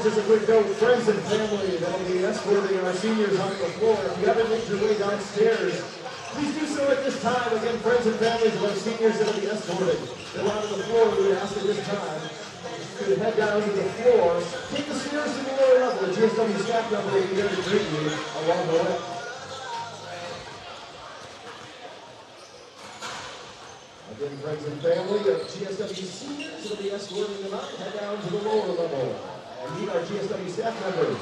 just a quick note, friends and family that'll be escorting our seniors on the floor. If you haven't made your way downstairs, please do so at this time. Again, friends and families of our seniors that'll be escorted. They're out on the floor, we would ask at this time to head down to the floor. Take the stairs to the lower level. The GSW staff member will be there to greet you along the way. Again, friends and family of GSW seniors that'll be escorting them out. Head down to the lower level and meet our GSW staff members.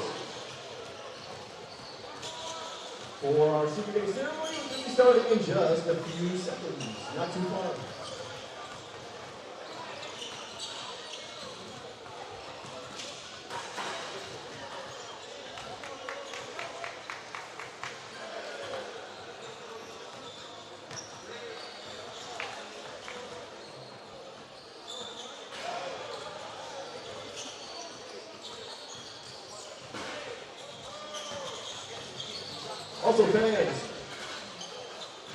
For our senior day ceremony, we'll be starting in just a few seconds. Not too far. Also, fans,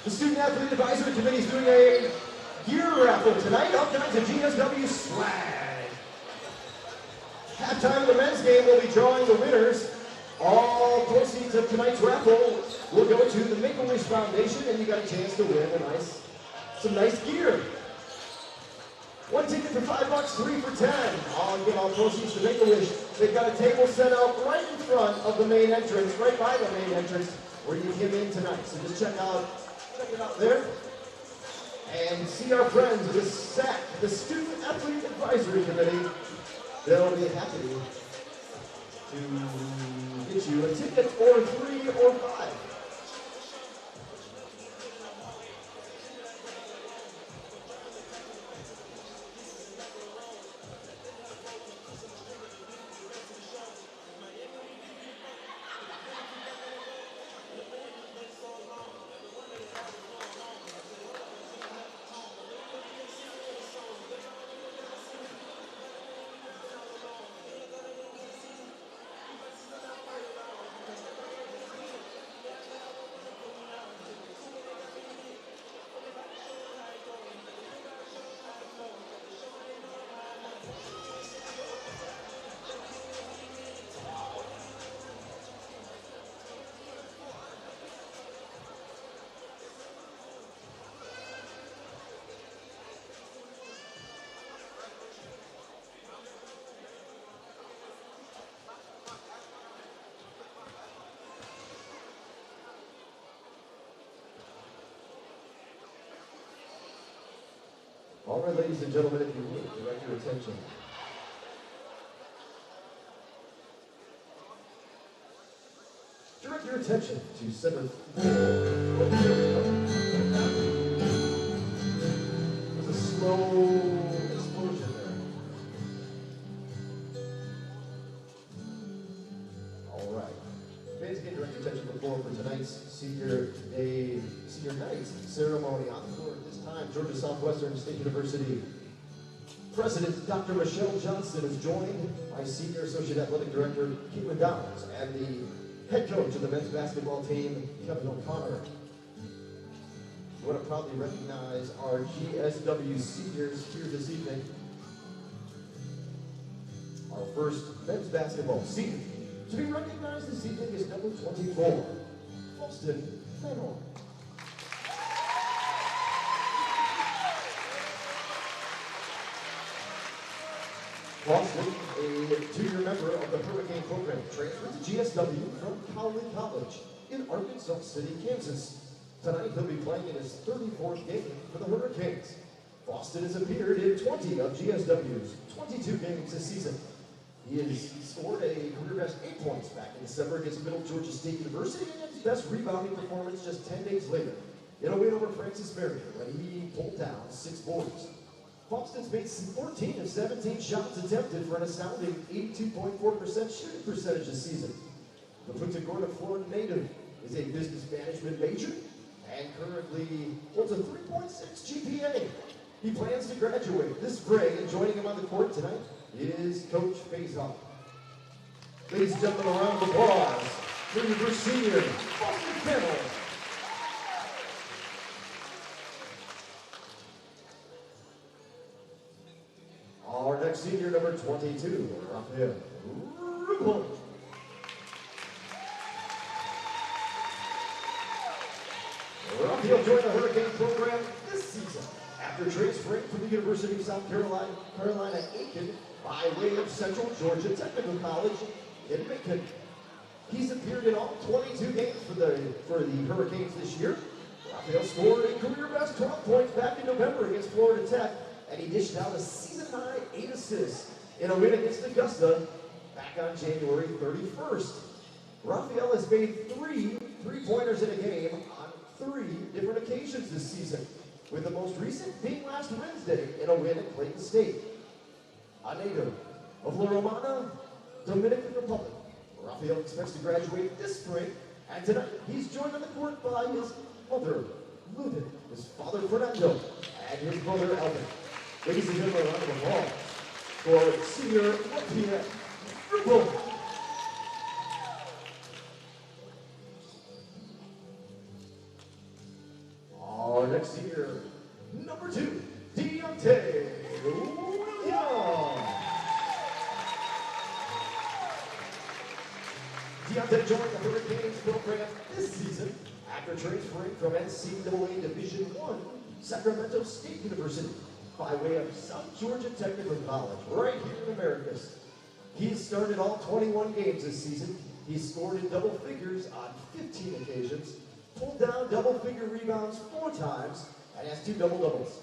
the Student Athlete Advisory Committee is doing a gear raffle tonight. All kinds of GSW swag. Halftime of the men's game, we'll be drawing the winners. All proceeds of tonight's raffle will go to the Make-A-Wish Foundation, and you got a chance to win some nice gear. One ticket for $5, 3 for 10. All proceeds to Make-A-Wish. They've got a table set out right in front of the main entrance, right by the main entrance, where you came in tonight. So just check it out there. And see our friends with SAC, the Student Athlete Advisory Committee. They'll be happy to get you a ticket or 3 or 5. All right, ladies and gentlemen, if you would, direct your attention. Direct your attention to center 4. There's a slow explosion there. All right. Fans, again, direct your attention to the floor for tonight's senior night ceremony. On the floor at this time, Georgia Southwestern State University President Dr. Michelle Johnson is joined by Senior Associate Athletic Director Caitlin Downs and the head coach of the men's basketball team, Kevin O'Connor. We want to proudly recognize our GSW seniors here this evening. Our first men's basketball senior to be recognized this evening is number 24, Austin Fenor. Austin, a 2-year member of the Hurricane Program, transferred to GSW from Cowley College in Arkansas City, Kansas. Tonight, he'll be playing in his 34th game for the Hurricanes. Austin has appeared in 20 of GSW's 22 games this season. He has scored a career-best 8 points back in December against Middle Georgia State University, and his best rebounding performance just 10 days later in a win over Francis Marion when he pulled down 6 boards. Austin's made 14 of 17 shots attempted for an astounding 82.4% shooting percentage this season. The Punta Gorda, Florida native is a business management major and currently holds a 3.6 GPA. He plans to graduate this spring, and joining him on the court tonight is Coach Faison. Ladies and gentlemen, a round of applause for your first senior, Austin Fennell. Our next senior, number 22, Raphael Ripple. Raphael joined the Hurricane program this season after transferring from the University of South Carolina, Aiken by way of Central Georgia Technical College in Macon. He's appeared in all 22 games for the Hurricanes this year. Raphael scored a career-best 12 points back in November against Florida Tech, and he dished out a season-high 8 assists in a win against Augusta back on January 31st. Raphael has made 3 three-pointers in a game on 3 different occasions this season, with the most recent being last Wednesday in a win at Clayton State. A native of La Romana, Dominican Republic, Raphael expects to graduate this spring, and tonight he's joined on the court by his mother, Ludin, his father, Fernando, and his brother, Alvin. Ladies and gentlemen, a round of applause for senior Raphael Ripple. Our next senior, number 2, Deontay Williams. Deontay joined the Hurricanes program this season after transferring from NCAA Division I, Sacramento State University, by way of South Georgia Technical College, right here in Americus. He's started all 21 games this season. He's scored in double figures on 15 occasions, pulled down double-figure rebounds 4 times, and has 2 double-doubles.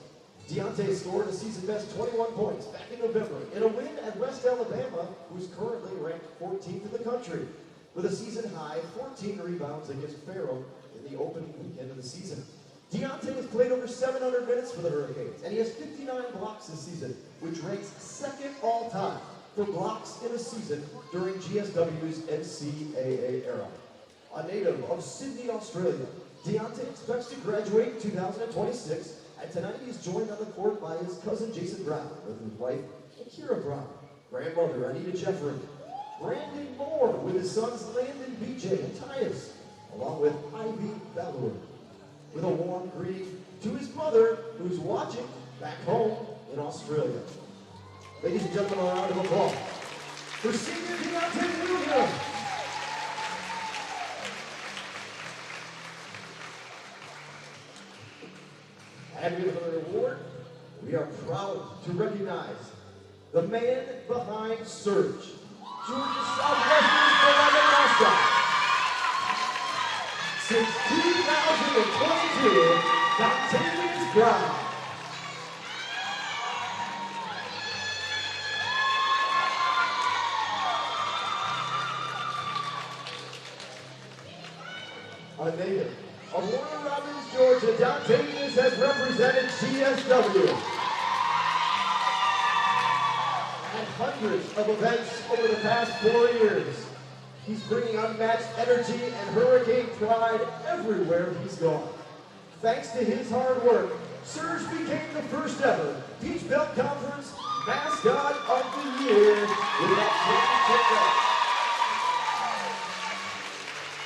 Deontay scored a season-best 21 points back in November in a win at West Alabama, who's currently ranked 14th in the country, with a season-high 14 rebounds against Faro in the opening weekend of the season. Deontay has played over 700 minutes for the Hurricanes, and he has 59 blocks this season, which ranks 2nd all-time for blocks in a season during GSW's NCAA era. A native of Sydney, Australia, Deontay expects to graduate in 2026, and tonight he's joined on the court by his cousin Jason Brown, with his wife Akira Brown, grandmother Anita Jeffrey, Brandon Moore with his sons Landon, BJ, and Titus, along with Ivy Ballard, with a warm greeting to his mother, who's watching back home in Australia. Ladies and gentlemen, a round of applause for senior Deontay Williams. And with another award, we are proud to recognize the man behind Surge, Georgia Southwestern's beloved mascot. Since 2022, Dontavius Brown. A native of Warner Robins, Georgia, Dontavius has represented GSW at hundreds of events over the past 4 years. He's bringing unmatched energy and Hurricane pride everywhere he's gone. Thanks to his hard work, Surge became the first ever Peach Belt Conference Mascot of the Year with that championship belt.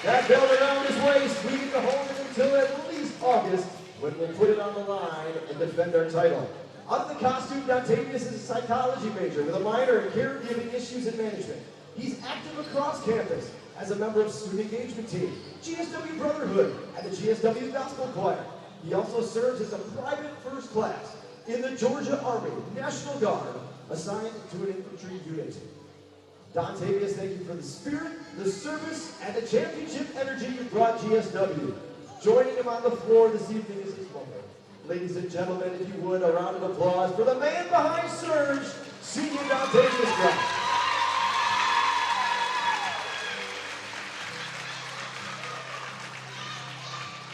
That belt around his waist, we get to hold it until at least August, when we'll put it on the line and defend our title. Out of the costume, Dontavius is a psychology major with a minor in caregiving issues and management. He's active across campus as a member of student engagement team, GSW Brotherhood, and the GSW Gospel Choir. He also serves as a private first class in the Georgia Army National Guard, assigned to an infantry unit. Dontavius, thank you for the spirit, the service, and the championship energy you brought GSW. Joining him on the floor this evening is his mother. Ladies and gentlemen, if you would, a round of applause for the man behind Surge, senior Dontavius Brown.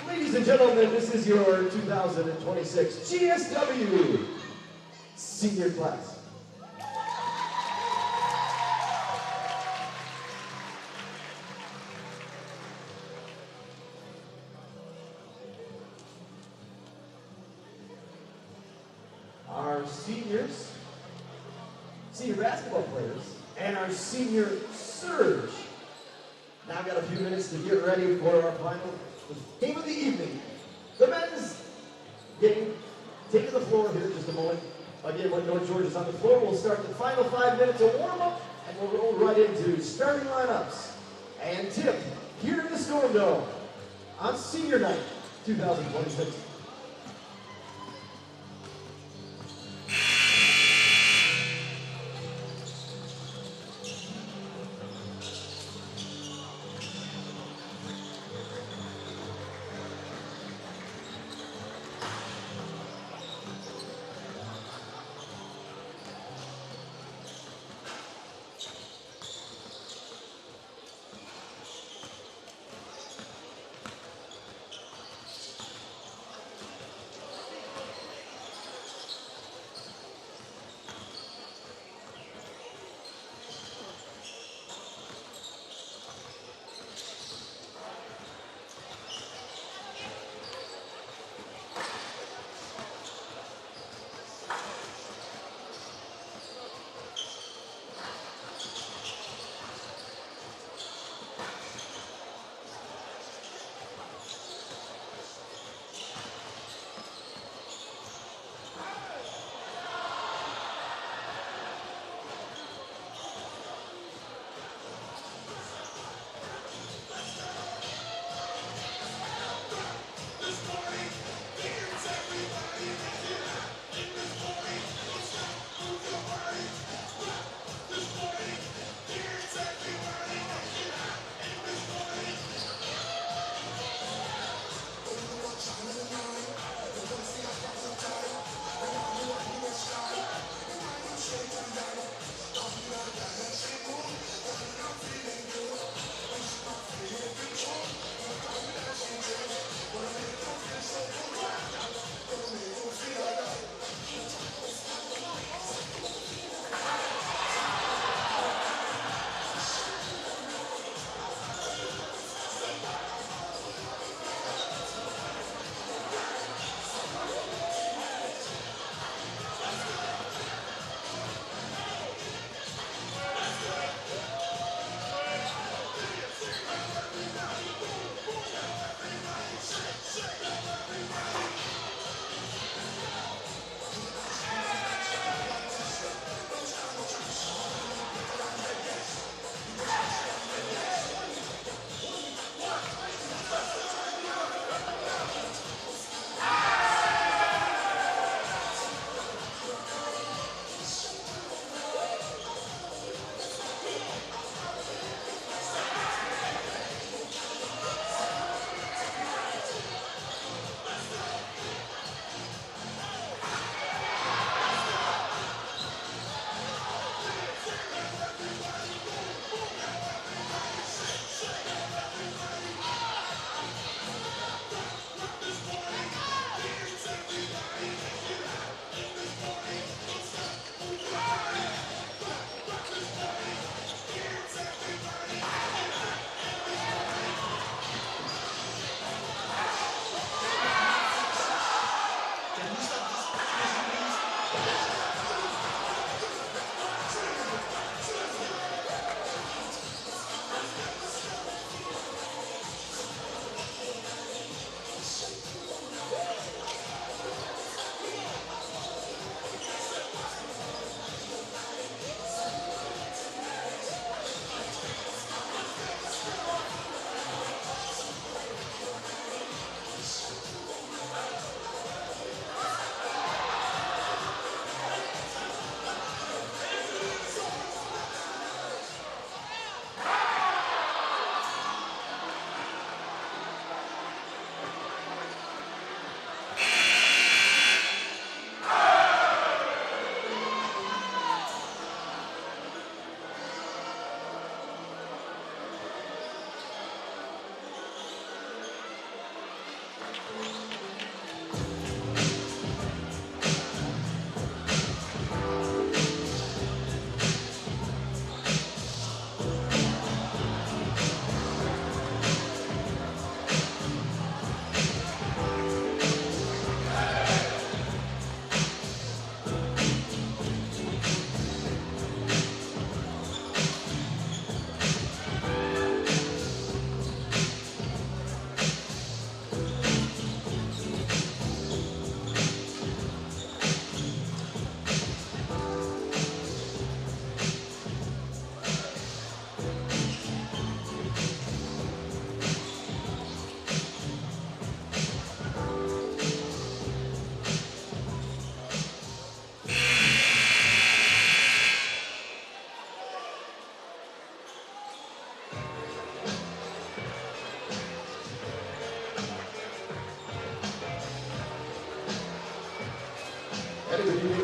Ladies and gentlemen, this is your 2026 GSW senior class. Our seniors, senior basketball players, and our senior Surge. Now I've got a few minutes to get ready for our final game of the evening. The men's game, taking the floor here in just a moment. Again, when North Georgia's on the floor, we'll start the final 5 minutes of warm-up And we'll roll right into starting lineups and tip here in the Storm Dome on Senior Night 2026.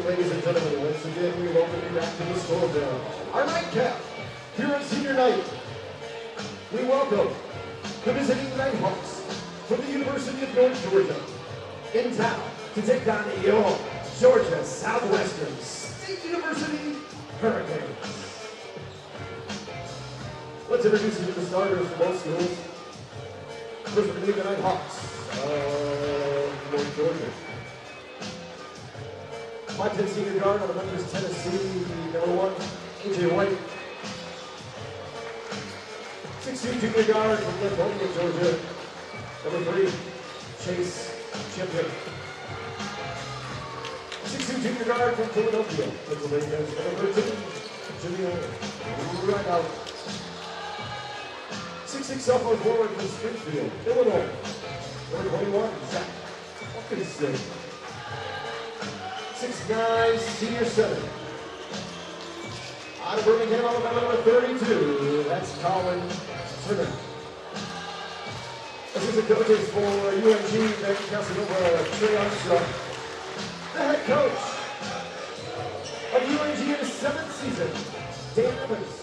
ladies and gentlemen, once again, we welcome you back to the scoreboard. Our nightcap here on senior night. We welcome the visiting Nighthawks from the University of North Georgia in town to take on your Georgia Southwestern State University Hurricanes. Let's introduce you to the starters for both schools. First, we're going to leave the Nighthawks of North Georgia. 5'10" senior guard on the Americus, Tennessee, number 1, AJ White. 6'2" junior guard from Lithonia, Georgia, number 3, Chase Champion. 6'2" junior guard from Philadelphia, Pennsylvania, number 13, Jimmy Rideout. 6'6" sophomore forward from Springfield, Illinois, number 21, Zach Hawkinson. 6'9" senior center. Out of Birmingham, Alabama, number 32, that's Colin Turner. Assistant coaches for UNG, Ben Casanova, Trey Armstrong. The head coach of UNG in his 7th season, Dan Evans.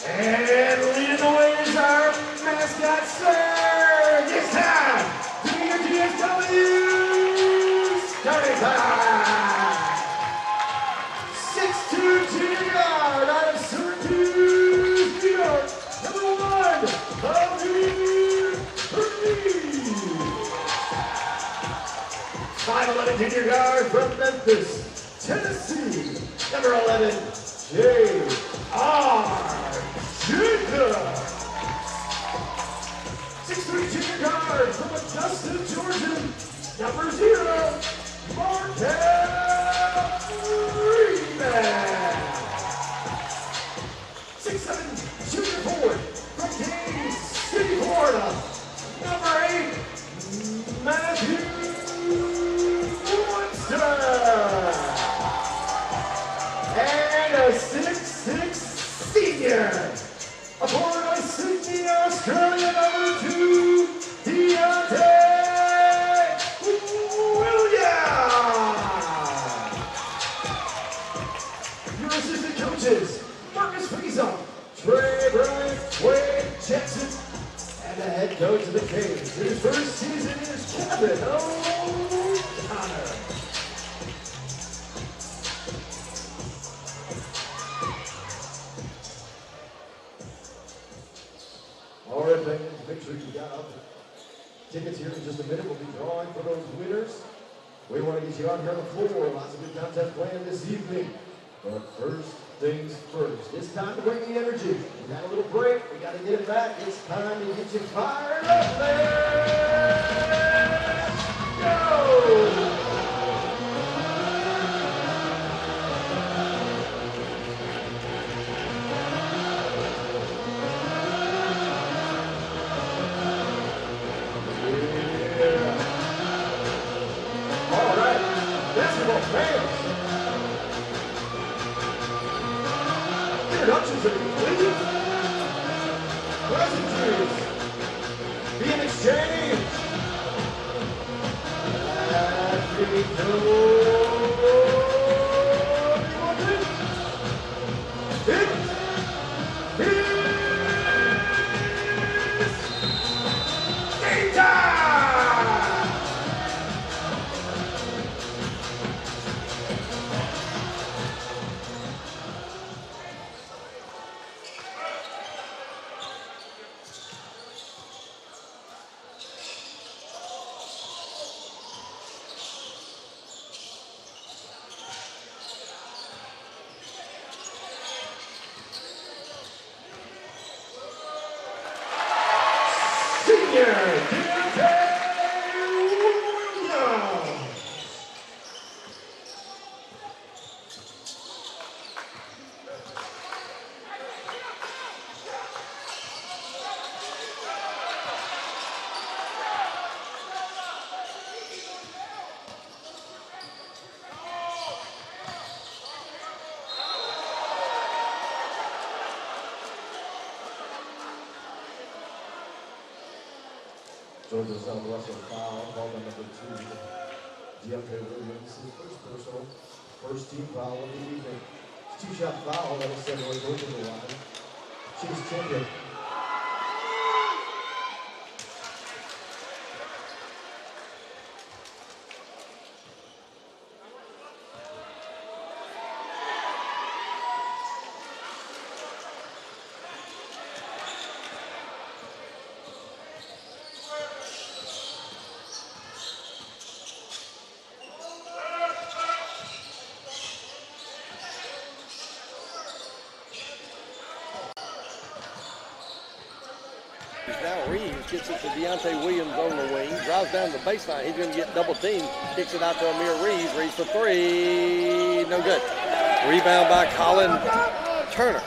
And leading the way is our mascot, sir. It's time to be your GSW starting time. 6'2" junior guard out of Syracuse, New York, number 1, Bobby Purdy. 5'11" junior guard from Memphis, Tennessee, number 11, J.R. Jacob. 6'3" junior guard from Augusta, Georgia, number 0, Markel Freeman. 6'7" junior forward from Kansas City, Florida, number 8, Matthew Munster. And a 6'6" senior, a Florida Sydney, Australia, number 2, Deontay Williams. Your assistant coaches, Marcus Friesen, Trey Bryant, Wade Jackson, and the head coach of the Canes. His first season is Kevin O'Connor. All right, fans, make sure you got up. Tickets here in just a minute. We'll be drawing for those winners. We want to get you out here on the floor. Lots of good content planned this evening. But first things first, it's time to bring the energy. We had a little break. We got to get it back. It's time to get you fired up. Let's go! Fans. Introductions are complete. Pleasantries being exchanged. As we go. Game time! Georgia's on Russell foul, called on number 2. Deontay Williams, his first personal, first team foul of the evening. Two-shot foul, that'll send away over the line. She's champion. Now Reeves gets it to Deontay Williams on the wing, drives down the baseline. He's going to get double teamed, kicks it out to Amir Reeves. Reeves for three, no good. Rebound by Colin Turner.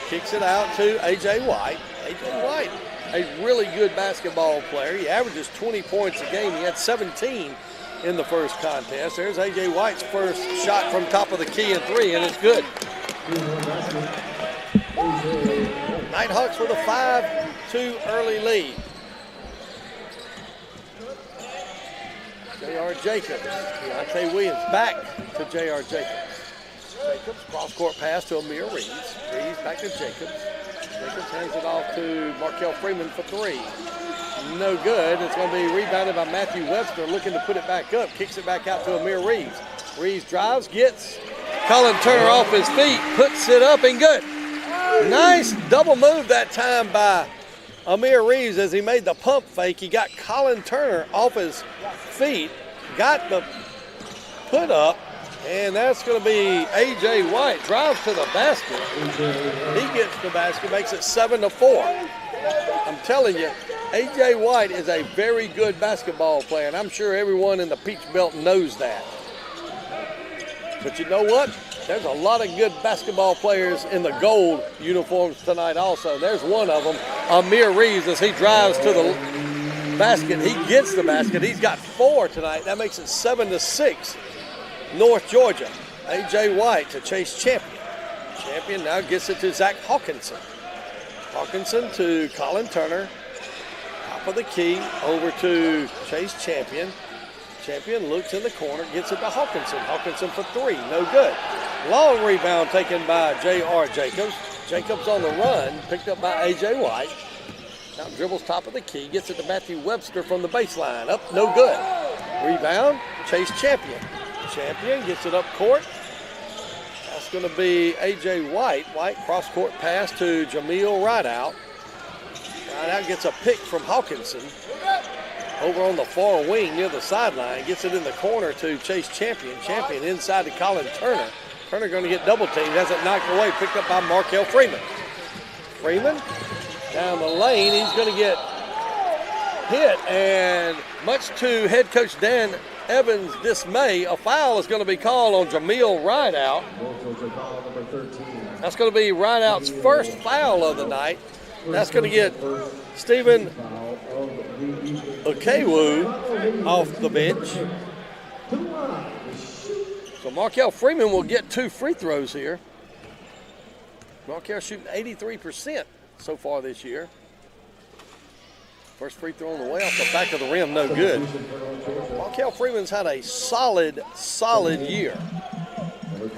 Kicks it out to A.J. White. A.J. White, a really good basketball player. He averages 20 points a game. He had 17 in the first contest. There's A.J. White's first shot from top of the key and three, and it's good. Nighthawks with a 5-2 early lead. J.R. Jacobs, Deontay Williams back to J.R. Jacobs. Jacobs, cross-court pass to Amir Reeves. Reeves back to Jacobs. Jacobs hands it off to Markel Freeman for three. No good. It's going to be rebounded by Matthew Webster, looking to put it back up. Kicks it back out to Amir Reeves. Reeves drives, gets Colin Turner off his feet, puts it up and good. Nice double move that time by Amir Reeves as he made the pump fake. He got Colin Turner off his feet, got the put up, and that's going to be A.J. White. Drives to the basket. He gets the basket, makes it 7-4. I'm telling you, A.J. White is a very good basketball player, and I'm sure everyone in the Peach Belt knows that. But you know what? There's a lot of good basketball players in the gold uniforms tonight also. There's one of them, Amir Reeves, as he drives to the basket. He gets the basket. He's got 4 tonight. That makes it 7-6, North Georgia. A.J. White to Chase Champion. Champion now gets it to Zach Hawkinson. Hawkinson to Colin Turner. Top of the key, over to Chase Champion. Champion looks in the corner, gets it to Hawkinson. Hawkinson for three, no good. Long rebound taken by J.R. Jacobs. Jacobs on the run, picked up by A.J. White. Now dribbles top of the key, gets it to Matthew Webster from the baseline. Up, no good. Rebound, Chase Champion. Champion gets it up court. That's going to be A.J. White. White cross-court pass to Jameel Rideout. Rideout gets a pick from Hawkinson. Over on the far wing near the sideline, gets it in the corner to Chase Champion. Champion inside to Colin Turner. Turner going to get double teamed, has it knocked away, picked up by Markel Freeman. Freeman down the lane, he's going to get hit, and much to head coach Dan Evans' dismay, a foul is going to be called on Jameel Rideout. That's going to be Rideout's first foul of the night. That's going to get Stephen Okewu off the bench. So Markel Freeman will get 2 free throws here. Markel shooting 83% so far this year. First free throw on the way off the back of the rim, no good. Markel Freeman's had a solid year.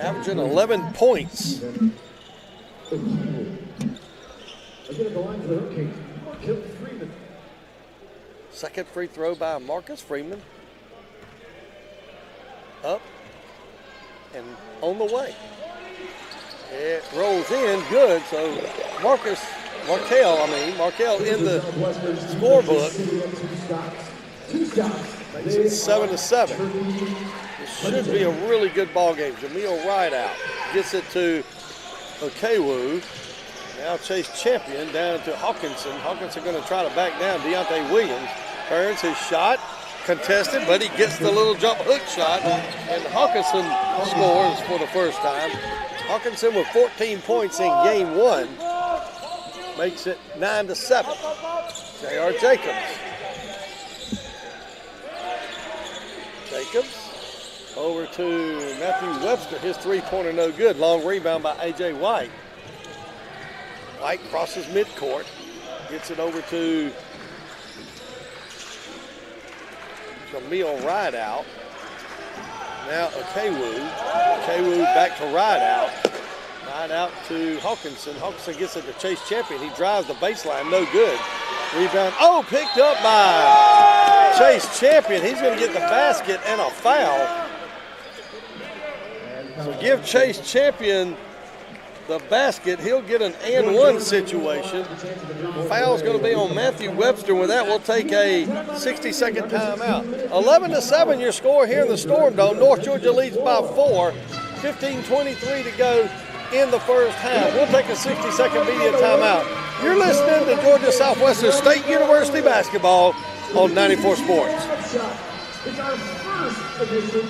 Averaging 11 points. Second free throw by Marcus Freeman. Up and on the way. It rolls in good, so Markel in the scorebook makes it 7-7. This should be a really good ball game. Jameel Rideout gets it to Okewu. Now Chase Champion down to Hawkinson. Hawkinson going to try to back down. Deontay Williams turns his shot, contested, but he gets the little jump hook shot, and Hawkinson scores for the first time. Hawkinson with 14 points in game 1 makes it 9-7. J.R. Jacobs. Jacobs over to Matthew Webster. His three-pointer no good. Long rebound by A.J. White. White crosses midcourt. Gets it over to Camille ride out. Now Okewu back to ride out. Ride out to Hawkinson. Hawkinson gets it to Chase Champion. He drives the baseline, no good. Rebound, oh, picked up by Chase Champion. He's going to get the basket and a foul. So give Chase Champion the basket. He'll get an and one situation. Foul's going to be on Matthew Webster. With that, we'll take a 60-second timeout. 11-7 your score here in the Storm Dome. North Georgia leads by 4. 15:23 to go in the first half. We'll take a 60-second media timeout. You're listening to Georgia Southwestern State University basketball on 94 Sports. It's our first edition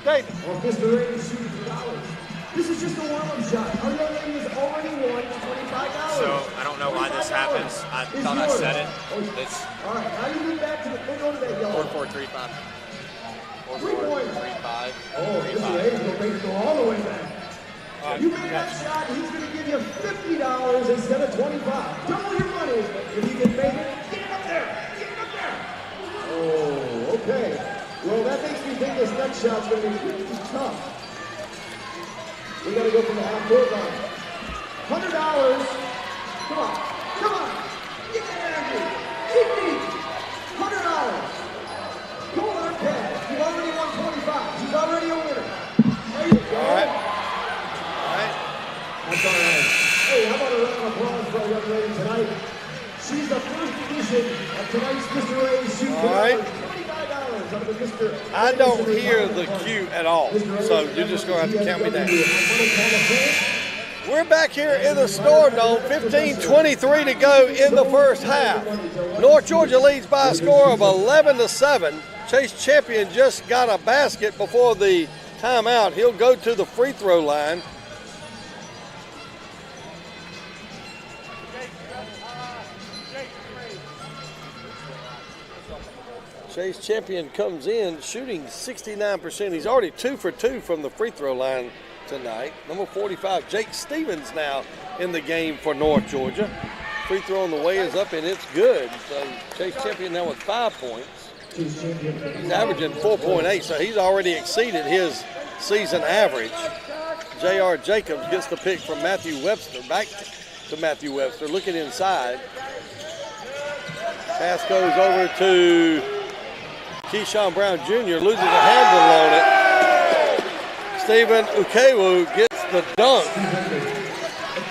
David. of Mr. Raymond's Shooting for Dollars. This is just a warm-up shot. Our young lady has already won $25. So I don't know why this happens. I thought I said it. It's all right, now you move back to the go to that yellow. 4-4-3-5. 3-pointer. 4-4-3-5. Oh, Mr. Raymond's going to make it go all the way back. You made that shot, he's going to give you $50 instead of $25. Double your money. If you can make it, get it up there. Get it up there. Oh, okay. Well, that makes me think this next shot's going to be pretty tough. We got to go from the half-court line. $100. Come on. Come on. Get that energy. Keep me. $100. Cold hard cash. You've already won 25. He's already a winner. There you go. All right. That's all right. Hey, how about a round of applause for our young lady tonight? She's the first edition of tonight's Mr. Ray's Shoot. All right. $25 out of the Mr. I don't hear the cue at all, so you're just going to have to count me down. We're back here in the Storm Dome, 15:23 to go in the first half. North Georgia leads by a score of 11-7. Chase Champion just got a basket before the timeout. He'll go to the free throw line. Chase Champion comes in shooting 69%. He's already 2 for 2 from the free throw line tonight. Number 45, Jake Stevens now in the game for North Georgia. Free throw on the way is up and it's good. So Chase Champion now with 5 points. He's averaging 4.8, so he's already exceeded his season average. J.R. Jacobs gets the pick from Matthew Webster. Back to Matthew Webster, looking inside. Pass goes over to Keyshawn Brown Jr. loses a handle on it. Stephen Okewu gets the dunk.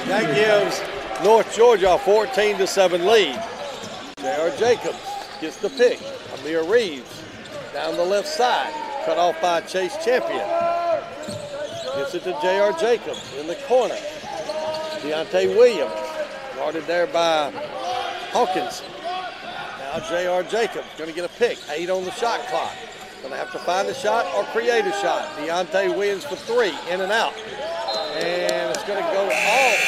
That gives North Georgia a 14-7 lead. J.R. Jacobs gets the pick. Amir Reeves down the left side. Cut off by Chase Champion. Gets it to J.R. Jacobs in the corner. Deontay Williams guarded there by Hawkinson. Now J.R. Jacobs going to get a pick. 8 on the shot clock. Going to have to find a shot or create a shot. Deontay Williams for 3, in and out. And it's going to go off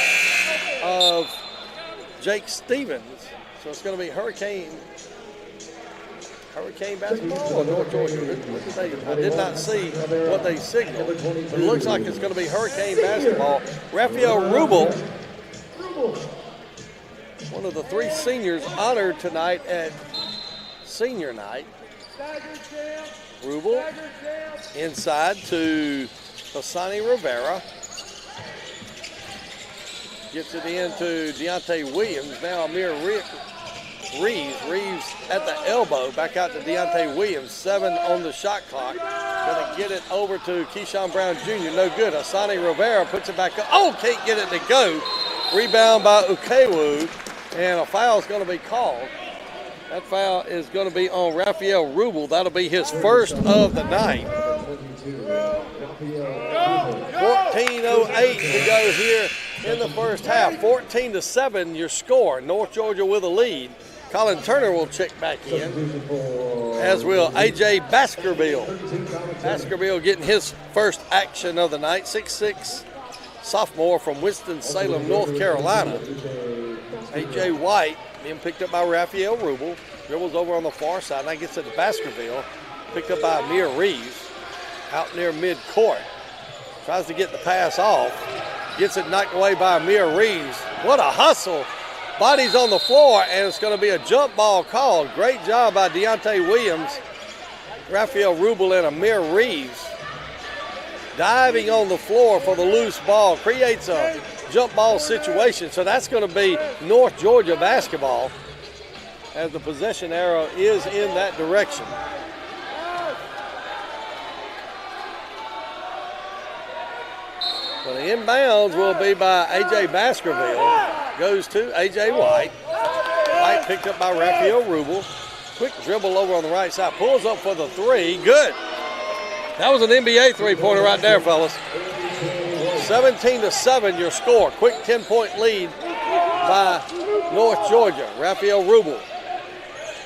of Jake Stevens. So it's going to be Hurricane basketball or North Georgia? I did not see what they signaled, but it looks like it's going to be Hurricane basketball. Raphael Rubel, one of the 3 seniors honored tonight at senior night. Rubel inside to Hassani Rivera. Gets it into Deontay Williams. Now Amir Reeves at the elbow. Back out to Deontay Williams. 7 on the shot clock. Going to get it over to Keyshawn Brown Jr. No good. Hassani Rivera puts it back up. Oh, can't get it to go. Rebound by Okewu. And a foul is going to be called. That foul is going to be on Raphael Rubel. That'll be his first of the night. 14:08 to go here in the first half. 14-7 your score. North Georgia with a lead. Colin Turner will check back in, as will A.J. Baskerville. Baskerville getting his first action of the night. 6'6", sophomore from Winston-Salem, North Carolina. A.J. White being picked up by Raphael Rubel. Dribbles over on the far side. Now gets it to Baskerville. Picked up by Amir Reeves out near mid-court. Tries to get the pass off. Gets it knocked away by Amir Reeves. What a hustle. Body's on the floor, and it's going to be a jump ball called. Great job by Deontay Williams Raphael Rubel and Amir Reeves diving on the floor for the loose ball. Creates a jump ball situation. So that's going to be North Georgia basketball as the possession arrow is in that direction. Well, the inbounds will be by A.J. Baskerville. Goes to A.J. White. White picked up by Raphael Rubel. Quick dribble over on the right side. Pulls up for the three. Good. That was an NBA three-pointer right there, fellas. 17-7 your score. Quick 10-point lead by North Georgia. Raphael Rubel.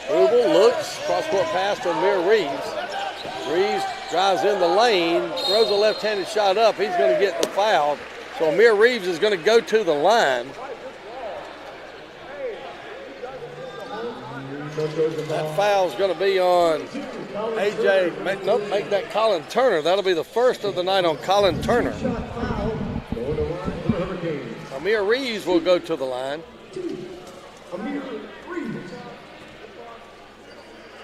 Rubel looks. Cross-court pass to Amir Reeves. Reeves drives in the lane. Throws a left-handed shot up. He's going to get the foul. So Amir Reeves is going to go to the line. That foul is going to be on A.J. Make that Colin Turner. That'll be the first of the night on Colin Turner. Amir Reeves will go to the line.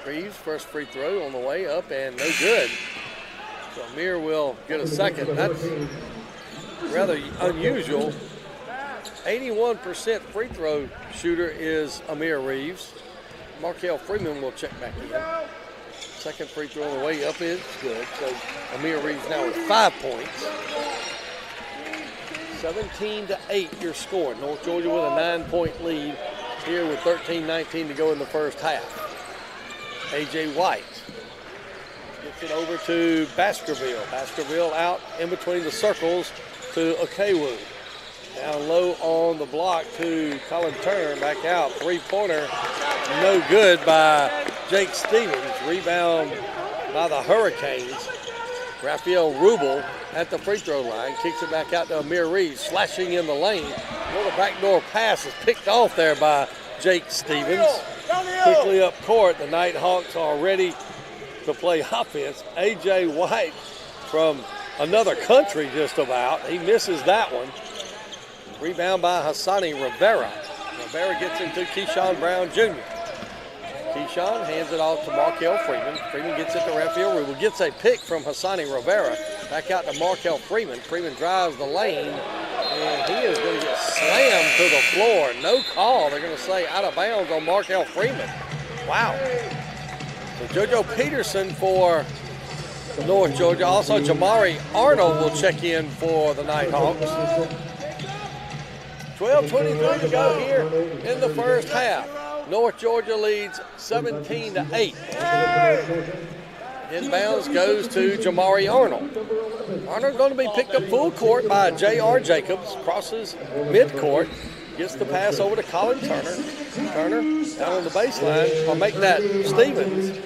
Reeves, first free throw on the way up and no good. So Amir will get a second. That's rather unusual. 81% free throw shooter is Amir Reeves. Markel Freeman will check back in. Second free throw on the way up is good. So Amir Reeves now with 5 points. 17-8 your score. North Georgia with a 9-point lead here with 13-19 to go in the first half. A.J. White gets it over to Baskerville. Baskerville out in between the circles to Okewu. Down low on the block to Colin Turner. Back out. Three-pointer. No good by Jake Stevens. Rebound by the Hurricanes. Raphael Rubel at the free throw line. Kicks it back out to Amir Reeves. Slashing in the lane. Well, the backdoor pass is picked off there by Jake Stevens. Quickly up court. The Nighthawks are ready to play offense. A.J. White from another country just about. He misses that one. Rebound by Hassani Rivera. Rivera gets into Keyshawn Brown Jr. Keyshawn hands it off to Markel Freeman. Freeman gets it to Raphael Rubel. Gets a pick from Hassani Rivera. Back out to Markel Freeman. Freeman drives the lane, and he is going to get slammed to the floor. No call. They're going to say out of bounds on Markel Freeman. Wow. So JoJo Peterson for North Georgia. Also, Jamari Arnold will check in for the Nighthawks. 12:23 to go here in the first half. North Georgia leads 17-8. Inbounds goes to Jamari Arnold. Arnold going to be picked up full court by J.R. Jacobs. Crosses midcourt. Gets the pass over to Colin Turner. Turner down on the baseline. I'll make that Stevens.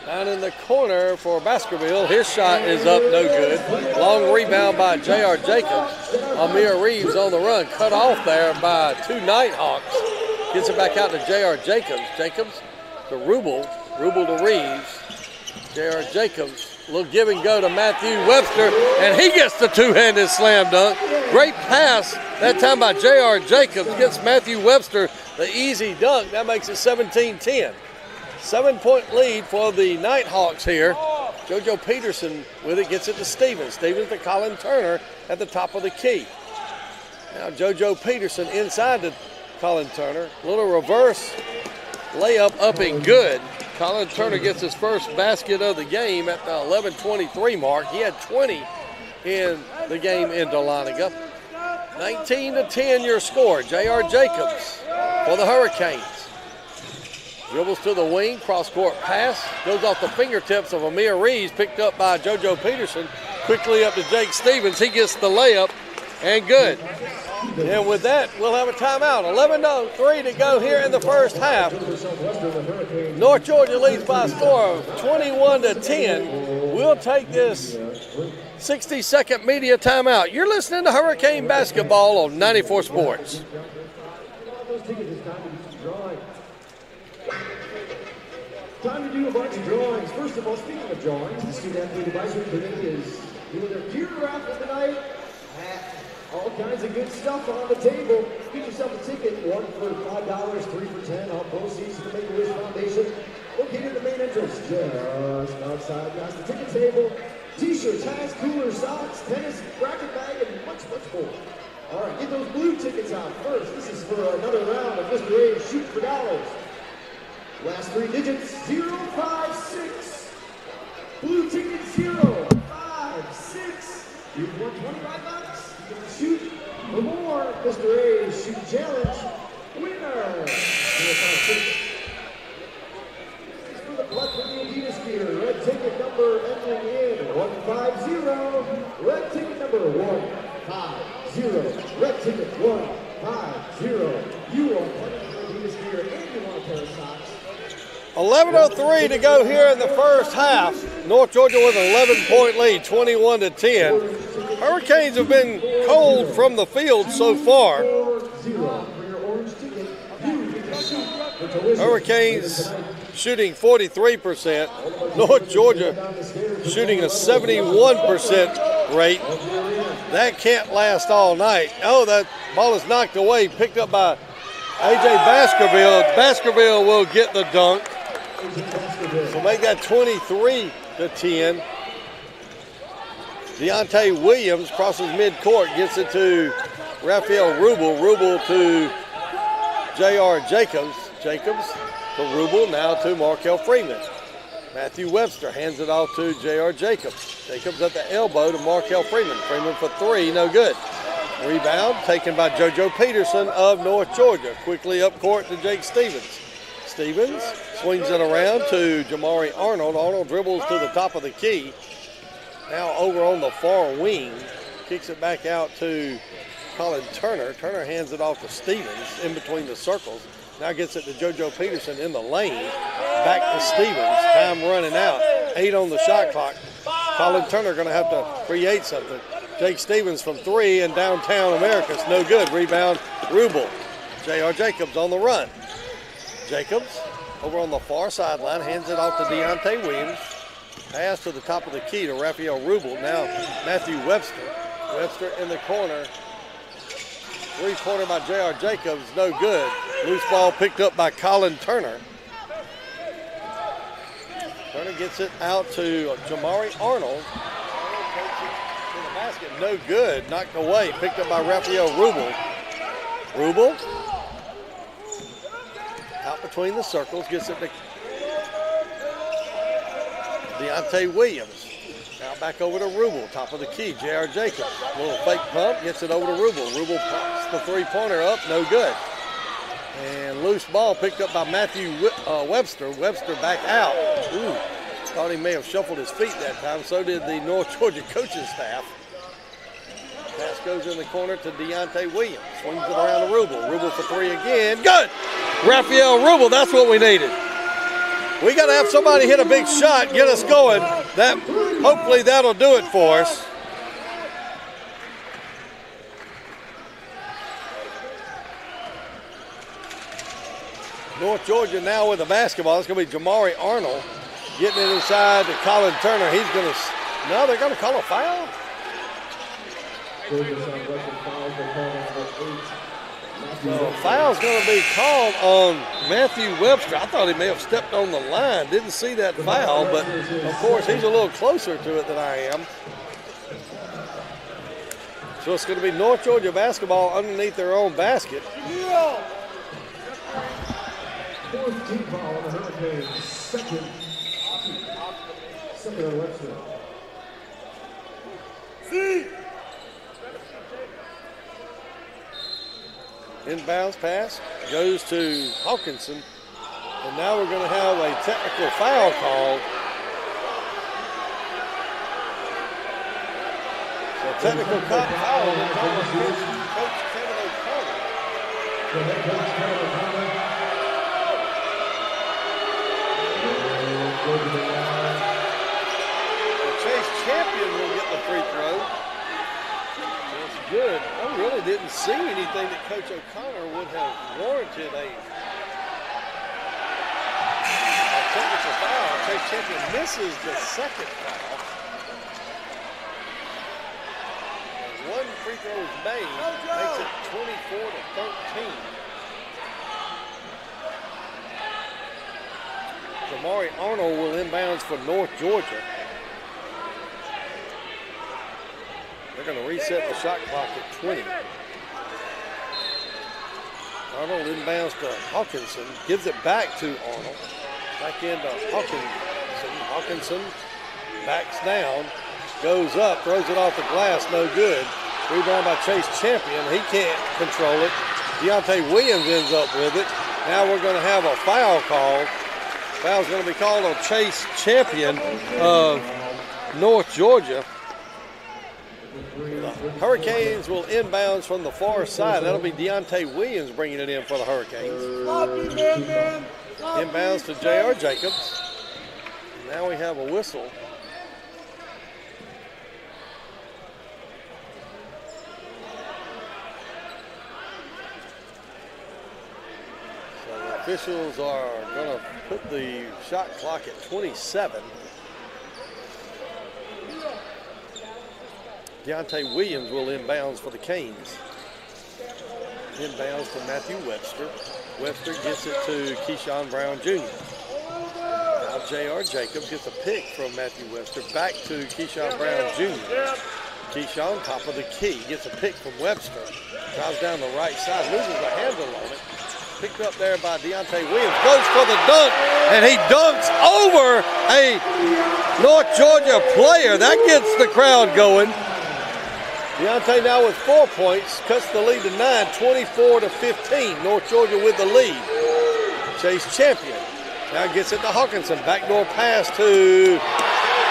Down in the corner for Baskerville. His shot is up, no good. Long rebound by J.R. Jacobs. Amir Reeves on the run. Cut off there by two Nighthawks. Gets it back out to J.R. Jacobs. Jacobs to Rubel. Rubel to Reeves. J.R. Jacobs. A little give and go to Matthew Webster. And he gets the two-handed slam dunk. Great pass that time by J.R. Jacobs. Gets Matthew Webster the easy dunk. That makes it 17-10. 7-point lead for the Nighthawks here. JoJo Peterson with it, gets it to Stevens. Stevens to Colin Turner at the top of the key. Now JoJo Peterson inside to Colin Turner. Little reverse layup up and good. Colin Turner gets his first basket of the game at the 11:23 mark. He had 20 in the game in Dahlonega. 19-10 your score. J.R. Jacobs for the Hurricanes. Dribbles to the wing, cross-court pass, goes off the fingertips of Amir Reeves, picked up by JoJo Peterson. Quickly up to Jake Stevens. He gets the layup, and good. And with that, we'll have a timeout. 11:03 to go here in the first half. North Georgia leads by a score of 21-10. We'll take this 60-second media timeout. You're listening to Hurricane Basketball on 94 Sports. Time to do a bunch of drawings. First of all, speaking of drawings, the Student Athlete Advisory Committee is doing their gear raffle tonight. All kinds of good stuff on the table. Get yourself a ticket, one for $5, three for $10. All proceeds to the Make-A-Wish Foundation. Located in the main entrance, just outside, guys. The ticket table, t-shirts, hats, coolers, socks, tennis, racket bag, and much, much more. All right, get those blue tickets out first. This is for another round of Mr. A's Shoot for Dollars. Last 3 digits, 056. Blue ticket 056. You've won $25. You can shoot for more. Mr. A's Shoot Challenge winner. 056. For the blood for the Adidas gear, red ticket number ending in 150. Red ticket number 150. Red ticket 150. You are playing for Adidas gear and you want a pair of socks. 11:03 to go here in the first half. North Georgia with an 11-point lead, 21-10. Hurricanes have been cold from the field so far. Hurricanes shooting 43%. North Georgia shooting a 71% rate. That can't last all night. Oh, that ball is knocked away, picked up by A.J. Baskerville. Baskerville will get the dunk. So make that 23-10. Deontay Williams crosses midcourt, gets it to Raphael Rubel. Rubel to J.R. Jacobs. Jacobs to Rubel, now to Markel Freeman. Matthew Webster hands it off to J.R. Jacobs. Jacobs at the elbow to Markel Freeman. Freeman for 3, no good. Rebound taken by JoJo Peterson of North Georgia. Quickly up court to Jake Stevens. Stevens swings it around to Jamari Arnold. Arnold dribbles to the top of the key. Now over on the far wing. Kicks it back out to Colin Turner. Turner hands it off to Stevens in between the circles. Now gets it to JoJo Peterson in the lane. Back to Stevens. Time running out. 8 on the shot clock. Colin Turner going to have to create something. Jake Stevens from 3 in downtown Americus. No good. Rebound, Rubel. J.R. Jacobs on the run. Jacobs over on the far sideline. Hands it off to Deontay Williams. Pass to the top of the key to Raphael Rubel. Now Matthew Webster. Webster in the corner. 3-pointer by J.R. Jacobs. No good. Loose ball picked up by Colin Turner. Turner gets it out to Jamari Arnold. To the basket. No good. Knocked away. Picked up by Raphael Rubel. Rubel. Out between the circles. Gets it to Deontay Williams. Now back over to Rubel. Top of the key. J.R. Jacobs. Little fake pump. Gets it over to Rubel. Rubel pumps the 3-pointer up. No good. And loose ball picked up by Matthew Webster. Webster back out. Ooh. Thought he may have shuffled his feet that time. So did the North Georgia coaching staff. Pass goes in the corner to Deontay Williams. Swings it around to Rubel. Rubel for 3 again. Good! Raphael Rubel, that's what we needed. We got to have somebody hit a big shot, get us going. Hopefully that'll do it for us. North Georgia now with the basketball. It's going to be Jamari Arnold getting it inside to Colin Turner. He's going to, no, they're going to call a foul. So foul's going to be called on Matthew Webster. I thought he may have stepped on the line. Didn't see that foul, but of course he's a little closer to it than I am. So it's going to be North Georgia basketball underneath their own basket. Fourth team foul on the Hurricanes. Second on Webster. Inbounds pass goes to Hawkinson. And now we're going to have a technical foul called. So technical foul is called against Coach Kevin O'Connor. Chase Champion will get the free throw. That's good. I really didn't see anything that Coach O'Connor would have warranted a technical foul. Chase Champion misses the second foul. One free throw is made, makes it 24-13. Damari Arnold will inbounds for North Georgia. They're going to reset the shot clock at 20. Arnold inbounds to Hawkinson, gives it back to Arnold. Back into Hawkinson. Hawkinson backs down, goes up, throws it off the glass, no good. Rebound by Chase Champion. He can't control it. Deontay Williams ends up with it. Now we're going to have a foul call. Foul's going to be called on Chase Champion of North Georgia. The Hurricanes will inbounds from the far side. That'll be Deontay Williams bringing it in for the Hurricanes. Inbounds to J.R. Jacobs. Now we have a whistle. So the officials are going to put the shot clock at 27. Deontay Williams will inbounds for the Canes. Inbounds to Matthew Webster. Webster gets it to Keyshawn Brown Jr. Now J.R. Jacobs gets a pick from Matthew Webster back to Keyshawn Brown Jr. Keyshawn, top of the key, gets a pick from Webster. Drives down the right side, loses the handle on it. Picked up there by Deontay Williams. Goes for the dunk, and he dunks over a North Georgia player. That gets the crowd going. Deontay now with 4 points, cuts the lead to 9, 24-15. North Georgia with the lead. Chase Champion now gets it to Hawkinson. Backdoor pass to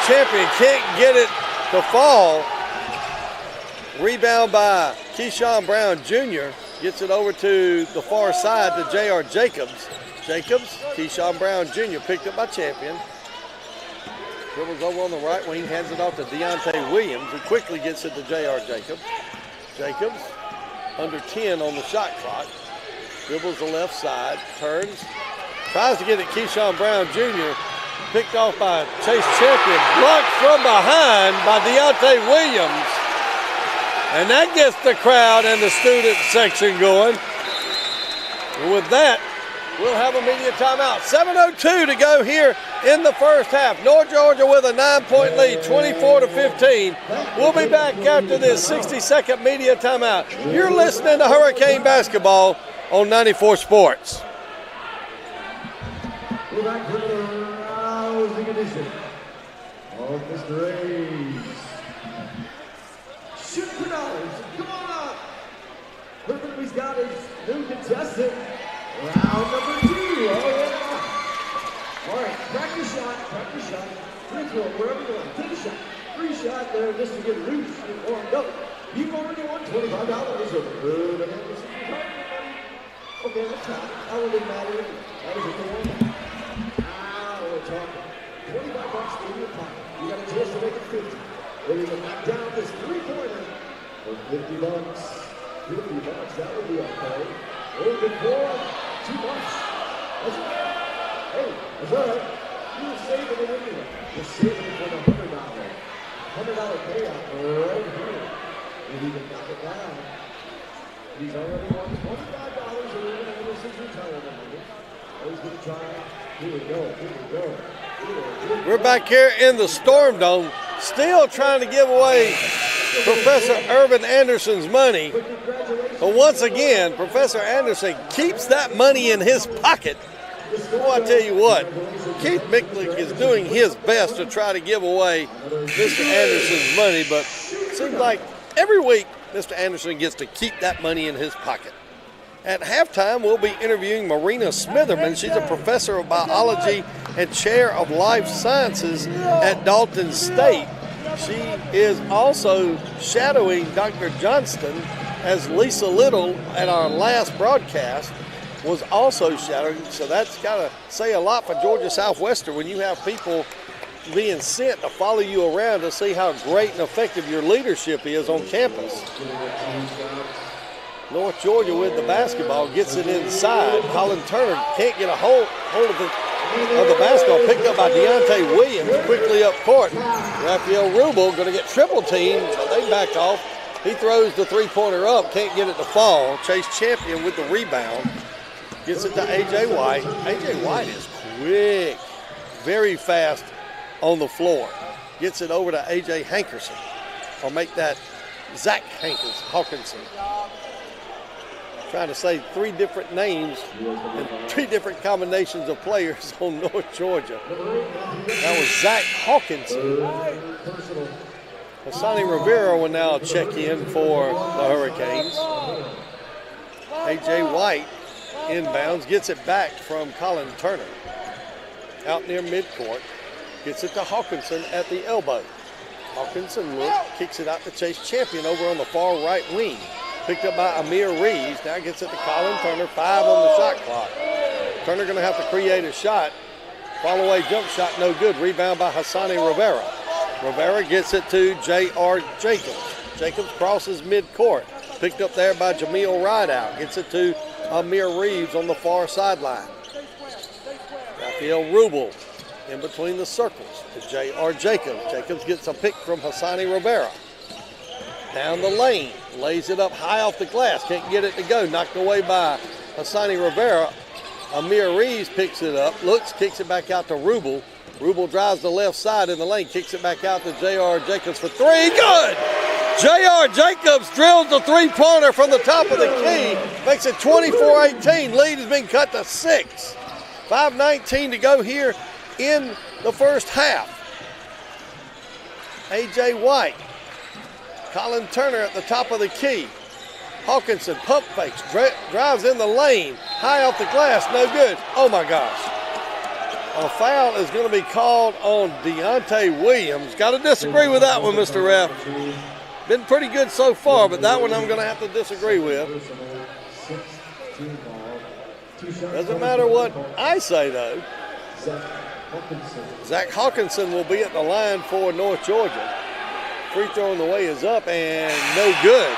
Champion. Can't get it to fall. Rebound by Keyshawn Brown Jr. Gets it over to the far side to J.R. Jacobs. Jacobs, Keyshawn Brown Jr. picked up by Champion. Dribbles over on the right wing, hands it off to Deontay Williams, who quickly gets it to J.R. Jacobs. Jacobs, under 10 on the shot clock. Dribbles the left side, turns, tries to get it Keyshawn Brown Jr. Picked off by Chase Champion, blocked from behind by Deontay Williams. And that gets the crowd and the student section going. And with that, we'll have a media timeout. 7:02 to go here in the first half. North Georgia with a 9-point lead, 24-15. We'll be back after this 60-second media timeout. You're listening to Hurricane Basketball on 94 Sports. We're back for the rousing edition of Mr. A's. Shoot for dollars. Come on up. Perfectly's got his new contestant. Round number 2. Oh, yeah. All right, practice shot. Free throw, wherever you want. Take a shot. Free shot there just to get loose and warmed up. You've already won $25 of good. Okay, let's talk. How will it matter? That was a good one. Now we're talking. $25 in your pocket. You got a chance to make it 50. Or you can knock down this three-pointer for $50. $50, that would be okay. Oh, good boy. Too much. That's right. Hey, that's all right. You're saving it anyway. You're saving it for the $100. $100 payout right here. If you can knock it down. He's already won $25 in Anderson's retirement. He's going to try. Here we go. We're back here in the Storm Dome, still trying to give away Professor Urban Anderson's money. But once again, Professor Anderson keeps that money in his pocket. Well, I tell you what, Keith Micklick is doing his best to try to give away Mr. Anderson's money, but it seems like every week Mr. Anderson gets to keep that money in his pocket. At halftime, we'll be interviewing Marina Smitherman. She's a professor of biology and chair of life sciences at Dalton State. She is also shadowing Dr. Johnston, as Lisa Little at our last broadcast was also shadowing. So that's got to say a lot for Georgia Southwestern when you have people being sent to follow you around to see how great and effective your leadership is on campus. North Georgia with the basketball gets it inside. Colin Turner can't get a hold of the basketball. Picked up by Deontay Williams quickly up court. Raphael Rubel going to get triple teamed. They back off. He throws the three-pointer up. Can't get it to fall. Chase Champion with the rebound. Gets it to A.J. White. A.J. White is quick. very fast on the floor. Gets it over to A.J. Hankerson. Or make that Zach Hawkinson. Trying to say 3 different names and 3 different combinations of players on North Georgia. That was Zach Hawkinson. Hassani Rivera will now check in for the Hurricanes. A.J. White inbounds, gets it back from Colin Turner. Out near midcourt, gets it to Hawkinson at the elbow. Hawkinson kicks it out to Chase Champion over on the far right wing. Picked up by Amir Reeves. Now gets it to Colin Turner. 5 on the shot clock. Turner going to have to create a shot. Fall away jump shot, no good. Rebound by Hassani Rivera. Rivera gets it to J.R. Jacobs. Jacobs crosses midcourt. Picked up there by Jameel Rideout. Gets it to Amir Reeves on the far sideline. Raphael Rubel in between the circles to J.R. Jacobs. Jacobs gets a pick from Hassani Rivera. Down the lane, lays it up high off the glass, can't get it to go. Knocked away by Hassani Rivera. Amir Reeves picks it up, looks, kicks it back out to Rubel. Rubel drives the left side in the lane, kicks it back out to J.R. Jacobs for 3. Good! J.R. Jacobs drills the 3-pointer from the top of the key, makes it 24-18. Lead has been cut to 6. 5:19 to go here in the first half. A.J. White. Colin Turner at the top of the key. Hawkinson pump fakes, drives in the lane, high off the glass, no good. Oh my gosh. A foul is going to be called on Deontay Williams. Got to disagree with that one, Mr. Ref. Been pretty good so far, but that one I'm going to have to disagree with. Doesn't matter what I say, though. Zach Hawkinson will be at the line for North Georgia. Free throw on the way is up and no good.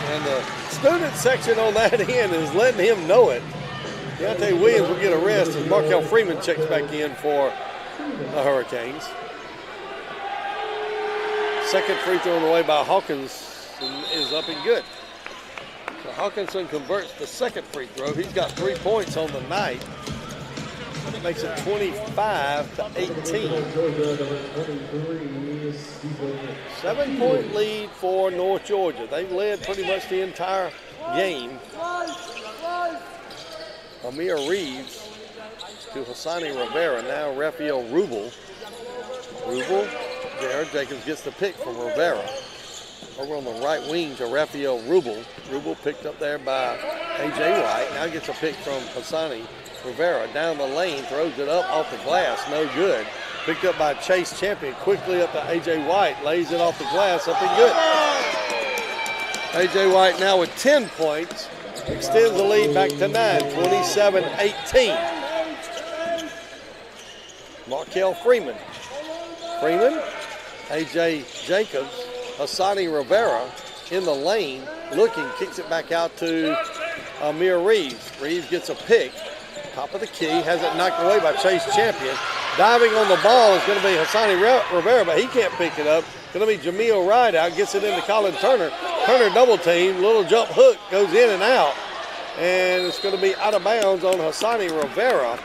And the student section on that end is letting him know it. Deontay Williams will get a rest as Markel Freeman checks back in for the Hurricanes. Second free throw on the way by Hawkinson is up and good. So Hawkinson converts the second free throw. He's got 3 points on the night. It makes it 25-18. 7-point lead for North Georgia. They've led pretty much the entire game. Amir Reeves to Hassani Rivera. Now Raphael Rubel. J.R. Jacobs gets the pick from Rivera. Over on the right wing to Raphael Rubel. Rubel picked up there by A.J. White. Now gets a pick from Hassani Rivera. Down the lane, throws it up off the glass. No good. Picked up by Chase Champion. Quickly up to A.J. White. Lays it off the glass. Up and good. A.J. White now with 10 points. Extends the lead back to 9. 27-18. Markel Freeman. A.J. Jacobs. Hassani Rivera in the lane. Looking. Kicks it back out to Amir Reeves. Reeves gets a pick. Top of the key. Has it knocked away by Chase Champion. Diving on the ball is going to be Hassani Rivera, but he can't pick it up. Going to be Jameel Rideout. Gets it into Colin Turner. Turner double team. Little jump hook. Goes in and out. And it's going to be out of bounds on Hassani Rivera.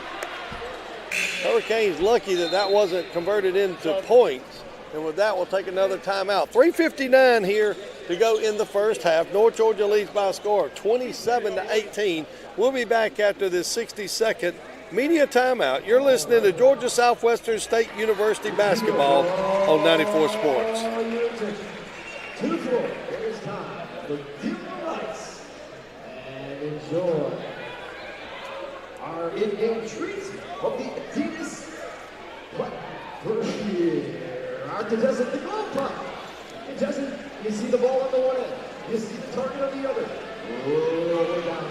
Hurricanes lucky that wasn't converted into points. And with that, we'll take another timeout. 3:59 here to go in the first half. North Georgia leads by a score of 27-18. We'll be back after this 60-second media timeout. You're listening to Georgia Southwestern State University basketball on 94 Sports. To the floor, it is time for dim the lights and enjoy our in-game treat of the Adidas First Our contestant, the glove pop. Contestant, you see the ball on the one end. You see the target on the other. Oh, we're down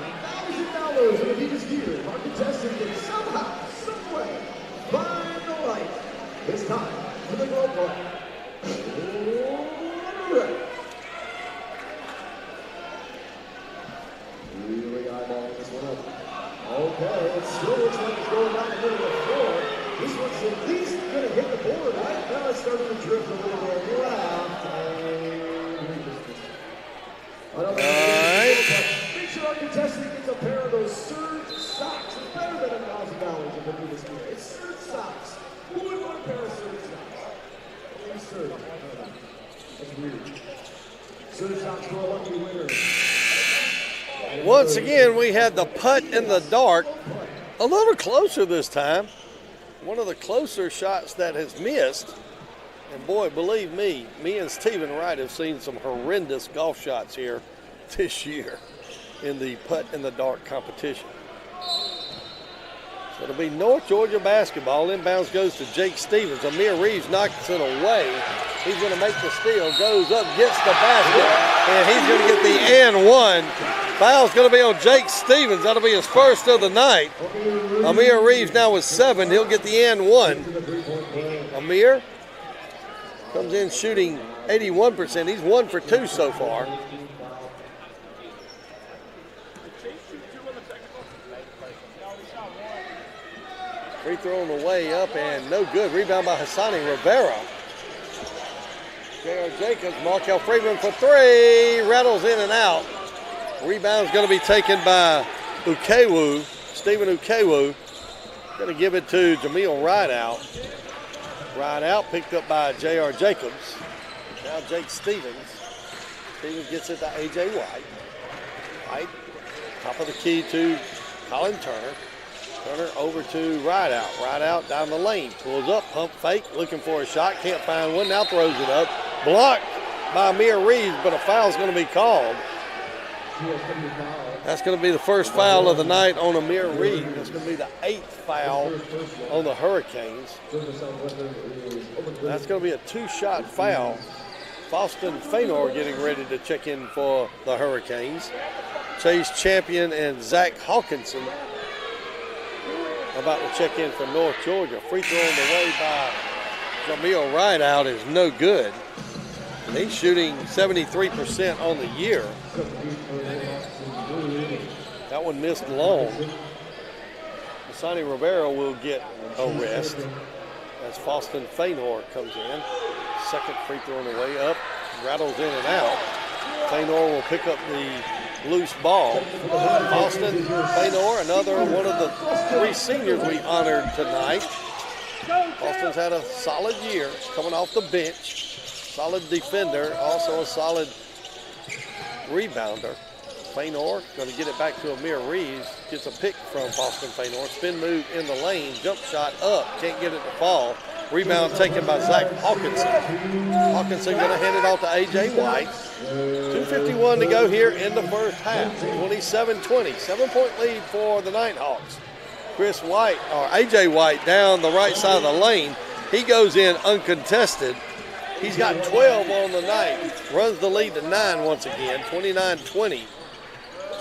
$1,000 in Adidas gear. Our contestant can somehow, someway, find the light. It's time for the glove pop. All right. Really eyeballing this one up. Okay, it still looks like it's going down the middle of the floor. This one's at least going to hit the board, right? Now it's starting to drift a little bit left. All right. Make sure our contestant gets a pair of those surge socks. It's better than $1,000 if they do this gear. It's Once again, we had the putt in the dark. A little closer this time. One of the closer shots that has missed. And boy, believe me and Stephen Wright have seen some horrendous golf shots here this year in the putt in the dark competition. So it'll be North Georgia basketball. Inbounds goes to Jake Stevens. Amir Reeves knocks it away. He's going to make the steal, goes up, gets the basket, and he's going to get the and one. Foul's going to be on Jake Stevens. That'll be his first of the night. Amir Reeves now with 7. He'll get the and one. Amir comes in shooting 81%. He's 1 for 2 so far. Free throw on the way up and no good. Rebound by Hassani Rivera. J.R. Jacobs, Markel Freeman for 3. Rattles in and out. Rebound's going to be taken by Ukewu, Stephen Ukewu. Going to give it to Jameel Rideout. Rideout picked up by J.R. Jacobs. Now Jake Stevens. Stevens gets it to A.J. White. White, top of the key to Colin Turner. Turner over to Rideout. Rideout down the lane. Pulls up, pump fake, looking for a shot. Can't find one. Now throws it up. Blocked by Amir Reeves, but a foul's going to be called. That's going to be the first foul of the night on Amir Reeves. That's going to be the 8th foul on the Hurricanes. That's going to be a 2-shot foul. Faustin Fainor getting ready to check in for the Hurricanes. Chase Champion and Zach Hawkinson about to check in for North Georgia. Free throw on the way by Jameel Rideout is no good. And he's shooting 73% on the year. That one missed long. Hassani Rivera will get a rest as Faustin Fainor comes in. Second free throw on the way up. Rattles in and out. Fainor will pick up the loose ball. Faustin Fainor, another one of the 3 seniors we honored tonight. Faustin's had a solid year coming off the bench. Solid defender, also a solid rebounder. Fainor going to get it back to Amir Reeves. Gets a pick from Faustin Fainor. Spin move in the lane. Jump shot up. Can't get it to fall. Rebound taken by Zach Hawkinson. Hawkinson going to hand it off to A.J. White. 2:51 to go here in the first half. 27-20. 7-point lead for the Nighthawks. Chris White, or A.J. White, down the right side of the lane. He goes in uncontested. He's got 12 on the night. Runs the lead to 9 once again. 29-20.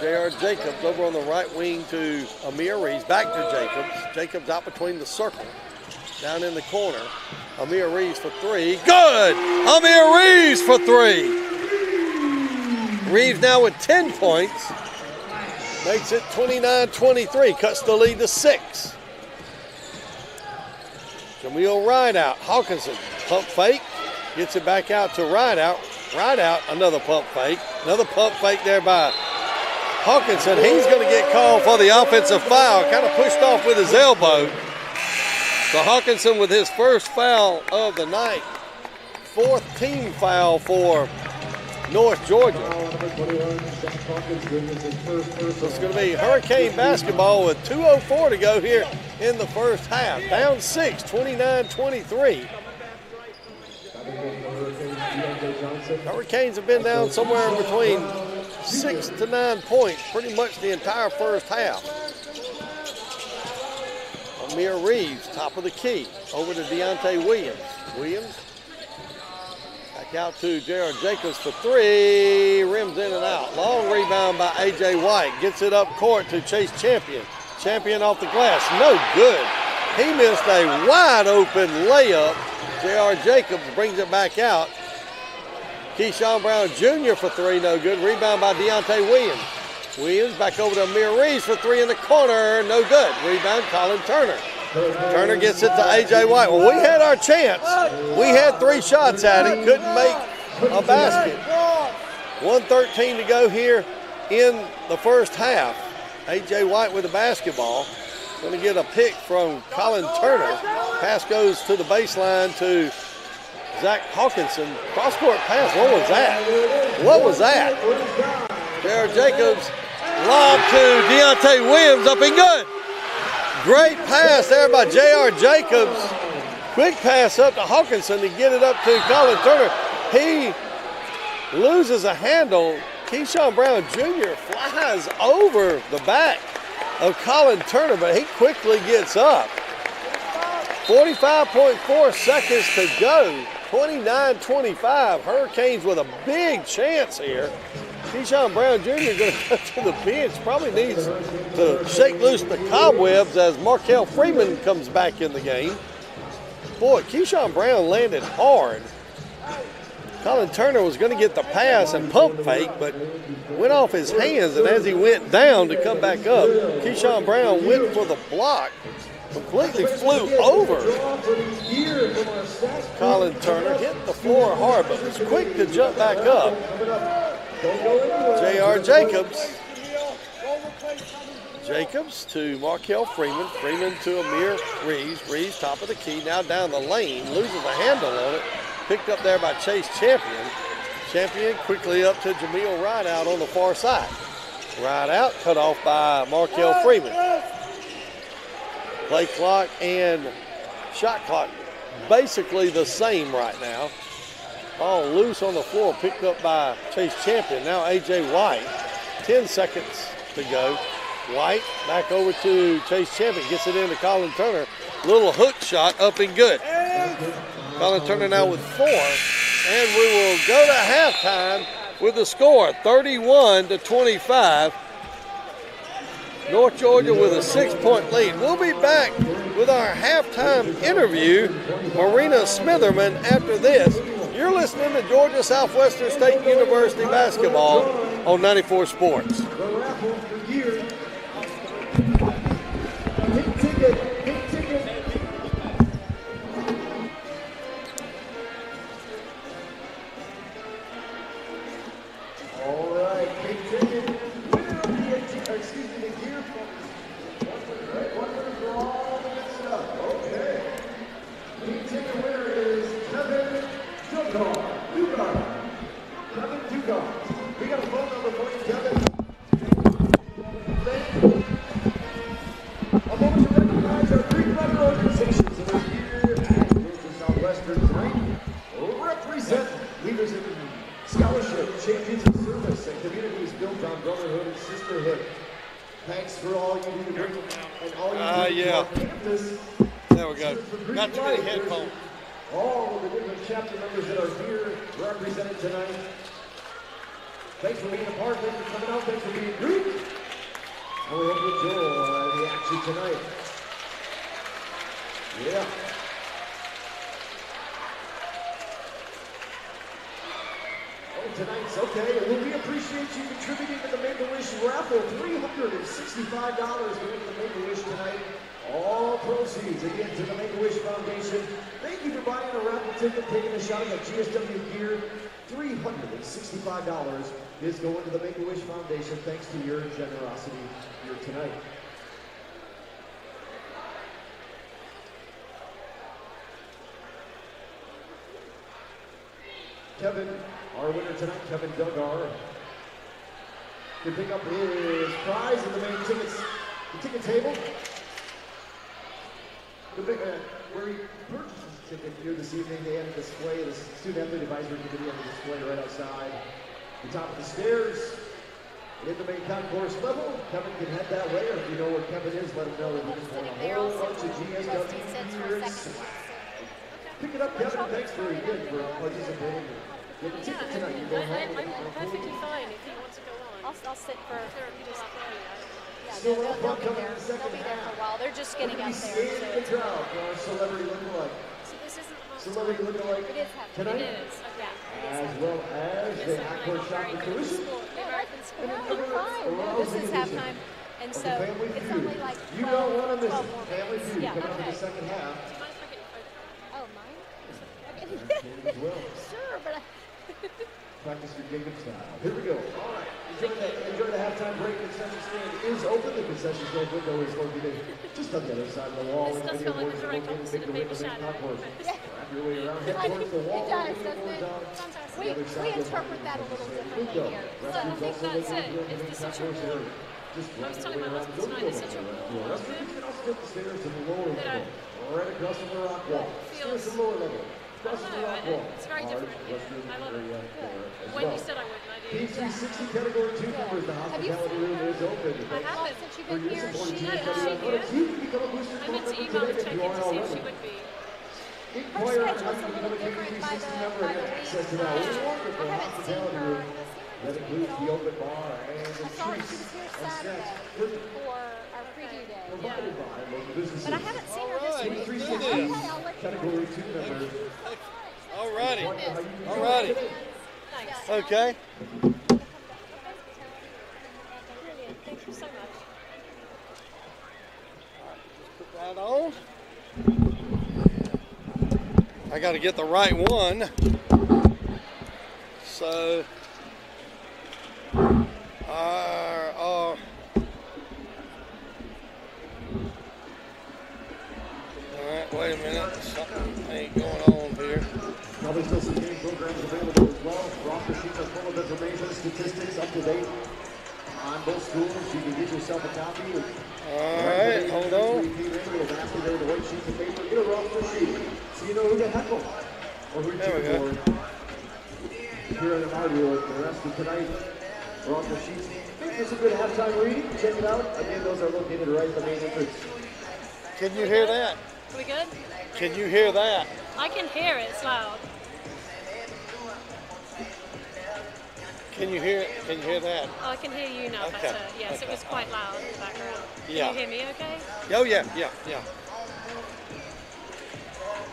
J.R. Jacobs over on the right wing to Amir Reeves. Back to Jacobs. Jacobs out between the circle. Down in the corner. Amir Reeves for 3. Good! Amir Reeves for 3. Reeves now with 10 points. Makes it 29-23. Cuts the lead to 6. Jameel Rideout. Hawkinson. Pump fake. Gets it back out to Rideout. Rideout, another pump fake. Another pump fake there by Hawkinson. He's going to get called for the offensive foul. Kind of pushed off with his elbow. So Hawkinson with his first foul of the night. 4th team foul for North Georgia. So it's going to be Hurricane basketball with 2:04 to go here in the first half. Down 6, 29-23. Hurricanes have been down somewhere between 6 to 9 points pretty much the entire first half. Amir Reeves, top of the key, over to Deontay Williams. Williams back out to J.R. Jacobs for 3, rims in and out. Long rebound by A.J. White, gets it up court to Chase Champion. Champion off the glass, no good. He missed a wide open layup. J.R. Jacobs brings it back out. Keyshawn Brown Jr. for 3, no good. Rebound by Deontay Williams. Williams back over to Amir Reeves for 3 in the corner, no good. Rebound Colin Turner. Turner gets it to A.J. White. Well, we had our chance. We had 3 shots at it, couldn't make a basket. 1:13 to go here in the first half. A.J. White with the basketball. Going to get a pick from Colin Turner. Pass goes to the baseline to Zach Hawkinson. Cross-court pass. What was that? What was that? J.R. Jacobs lob to Deontay Williams, up and good. Great pass there by J.R. Jacobs. Quick pass up to Hawkinson to get it up to Colin Turner. He loses a handle. Keyshawn Brown Jr. flies over the back of Colin Turner, but he quickly gets up. 45.4 seconds to go. 29-25. Hurricanes with a big chance here. Keyshawn Brown Jr. going to go to the bench. Probably needs to shake loose the cobwebs as Markel Freeman comes back in the game. Boy, Keyshawn Brown landed hard. Colin Turner was going to get the pass and pump fake, but went off his hands, and as he went down to come back up, Keyshawn Brown went for the block, completely flew over Colin Turner, hit the floor hard, but was quick to jump back up. J.R. Jacobs. Jacobs to Markel Freeman. Freeman to Amir Reeves. Reeves top of the key, now down the lane, loses a handle on it. Picked up there by Chase Champion. Champion quickly up to Jameel Rideout on the far side. Rideout cut off by Markel Freeman. Play clock and shot clock basically the same right now. Ball loose on the floor, picked up by Chase Champion. Now A.J. White, 10 seconds to go. White back over to Chase Champion, gets it into Colin Turner. Little hook shot, up and good. Colin Turner now with 4, and we will go to halftime with the score, 31-25. North Georgia with a 6-point lead. We'll be back with our halftime interview, Marina Smitherman, after this. You're listening to Georgia Southwestern State University basketball on 94 Sports. Thanks for all you do to bring and all you do yeah. to our campus. There we go. Not too many headphones. All of the different chapter members that are here represented tonight. Thanks for being a part. Thanks for coming out. Thanks for being a group. And we hope you enjoy the action tonight. Yeah. Tonight's okay. Well, we appreciate you contributing to the Make-A-Wish raffle. $365 going to the Make-A-Wish tonight. All proceeds, again, to the Make-A-Wish Foundation. Thank you for buying a raffle ticket, taking a shot at GSW gear. $365 is going to the Make-A-Wish Foundation thanks to your generosity here tonight. Kevin, our winner tonight, Kevin Duggar, can pick up his prize in the main ticket table. Where he purchases his ticket here this evening, they have a display. The Student Athlete Advisory Committee has a display right outside the top of the stairs. In the main concourse level, Kevin can head that way, or if you know where Kevin is, let him know that he's going a whole bunch of GSW gears. Pick it up, Kevin. Thanks for participating. Get the ticket tonight. You're going home. I'm perfectly fine if he wants to go on. I'll sit for just Still they'll fun be coming there. in the second They'll be there for a while. They're just getting We're out gonna be there. scanning the crowd for our celebrity lookalike. So this isn't the most Celebrity lookalike It is happening. tonight, It is. Okay. as well as the Aqua Shop and Tuition. This is halftime. And so Family it's Feud. only like 12, You don't want to miss 12 it. more Family minutes. Feud Yeah, coming up in okay. the second half. Oh, mine? As well. Sure, but Practice your Jacob style. Here we go. All right. Enjoy the halftime break. The concession stand is open. The concession stand window is located just on the other side of the wall. This does feel like a direct opposite of Baby Shadow. Wrap your way around. head towards the wall. It does, doesn't it? We interpret that a little differently here. Well, I think that's it. It's such a warm. I was telling my husband tonight, it's such a warm outfit that I Right across from the rock wall. feels, Some lower level. I don't know, it's very different. I love it. When you said I wouldn't, I do. P360 category 2 members, the hospitality room is open. I haven't. Since you've been here, she Not has. she here. I meant to email and check in to see if she would be. Her schedule's a little different by the Access to week. that wonderful I haven't seen hospitality her. room. That includes the open bar and the I saw her, she treats was here and Saturday snacks for our preview day. provided by local businesses. But I haven't seen her this week. Let's do Okay, this. I'll let you know. Category 2 members. All righty. All righty. Thanks. Okay. Brilliant. Thank you so much. Put that on. I got to get the right one. So, all right, wait a minute. Something ain't going on here. Probably still some game programs available as well. Roster sheets are full of information, statistics, up to date on both schools. You can get yourself a copy. All right, hold on. It'll ask you there the white sheets of paper. Get a roster sheet so you know who to heckle or who to There we cheer go. for. Here at an audio the rest of tonight. Roster sheets. Make this a good halftime reading. Check it out. Again, those are located right at the main entrance. Can you hear that? Are we good? Can you hear that? I can hear it. It's loud. Can you hear? Can you hear that? Oh, I can hear you now Okay. better. Yes, it was quite loud in the background. Yeah. Can you hear me okay? Oh yeah.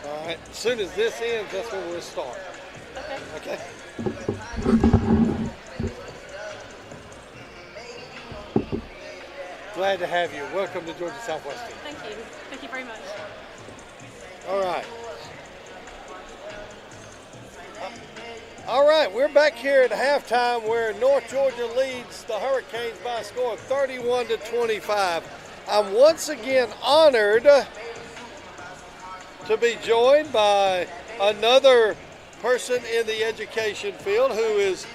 All right. As soon as this ends, that's when we'll start. Okay. Okay. Glad to have you. Welcome to Georgia Southwestern. Thank you. Thank you very much. All right. All right, we're back here at halftime where North Georgia leads the Hurricanes by a score of 31-25. I'm once again honored to be joined by another person in the education field who is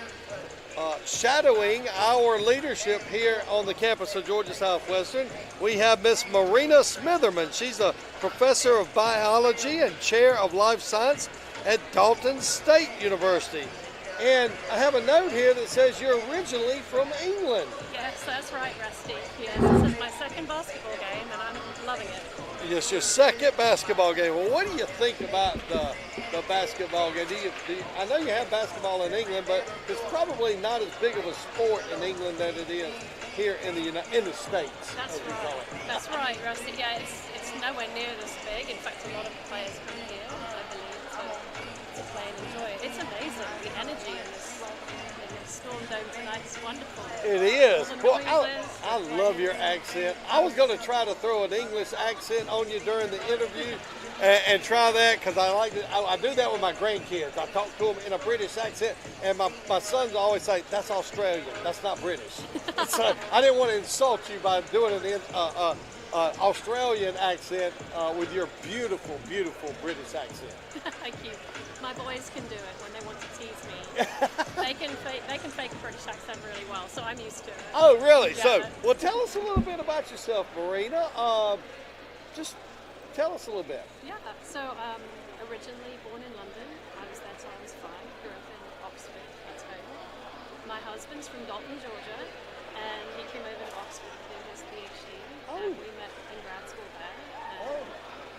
shadowing our leadership here on the campus of Georgia Southwestern. We have Miss Marina Smitherman. She's a professor of biology and chair of life science at Dalton State University. And I have a note here that says you're originally from England. Yes, that's right, Rusty. Yes, this is my second basketball game, and I'm loving it. It's your second basketball game. Well, what do you think about the basketball game? I know you have basketball in England, but it's probably not as big of a sport in England than it is here in the States. That's as we call it. right. That's right, Rusty. Yeah, it's nowhere near this big. In fact, a lot of players come here, I believe, to play and enjoy it. It's amazing. The energy in this Storm Dome tonight is wonderful. It is. All the Well, noises, I love your accent. I was going to try to throw an English accent on you during the interview and try that because I like it. I do that with my grandkids. I talk to them in a British accent, and my sons always say, "That's Australian. That's not British." So I didn't want to insult you by doing an Australian accent with your beautiful, beautiful British accent. Thank you. My boys can do it when they want to tease me. They can fake a British accent really well, so I'm used to it. Oh, really? Yeah. So, well, tell us a little bit about yourself, Marina. Just tell us a little bit. Yeah, so originally born in London. I was there till I was 5. Grew up in Oxford, that's home. My husband's from Dalton, Georgia, and he came over to Oxford to do his PhD. Oh. And we met in grad school there. And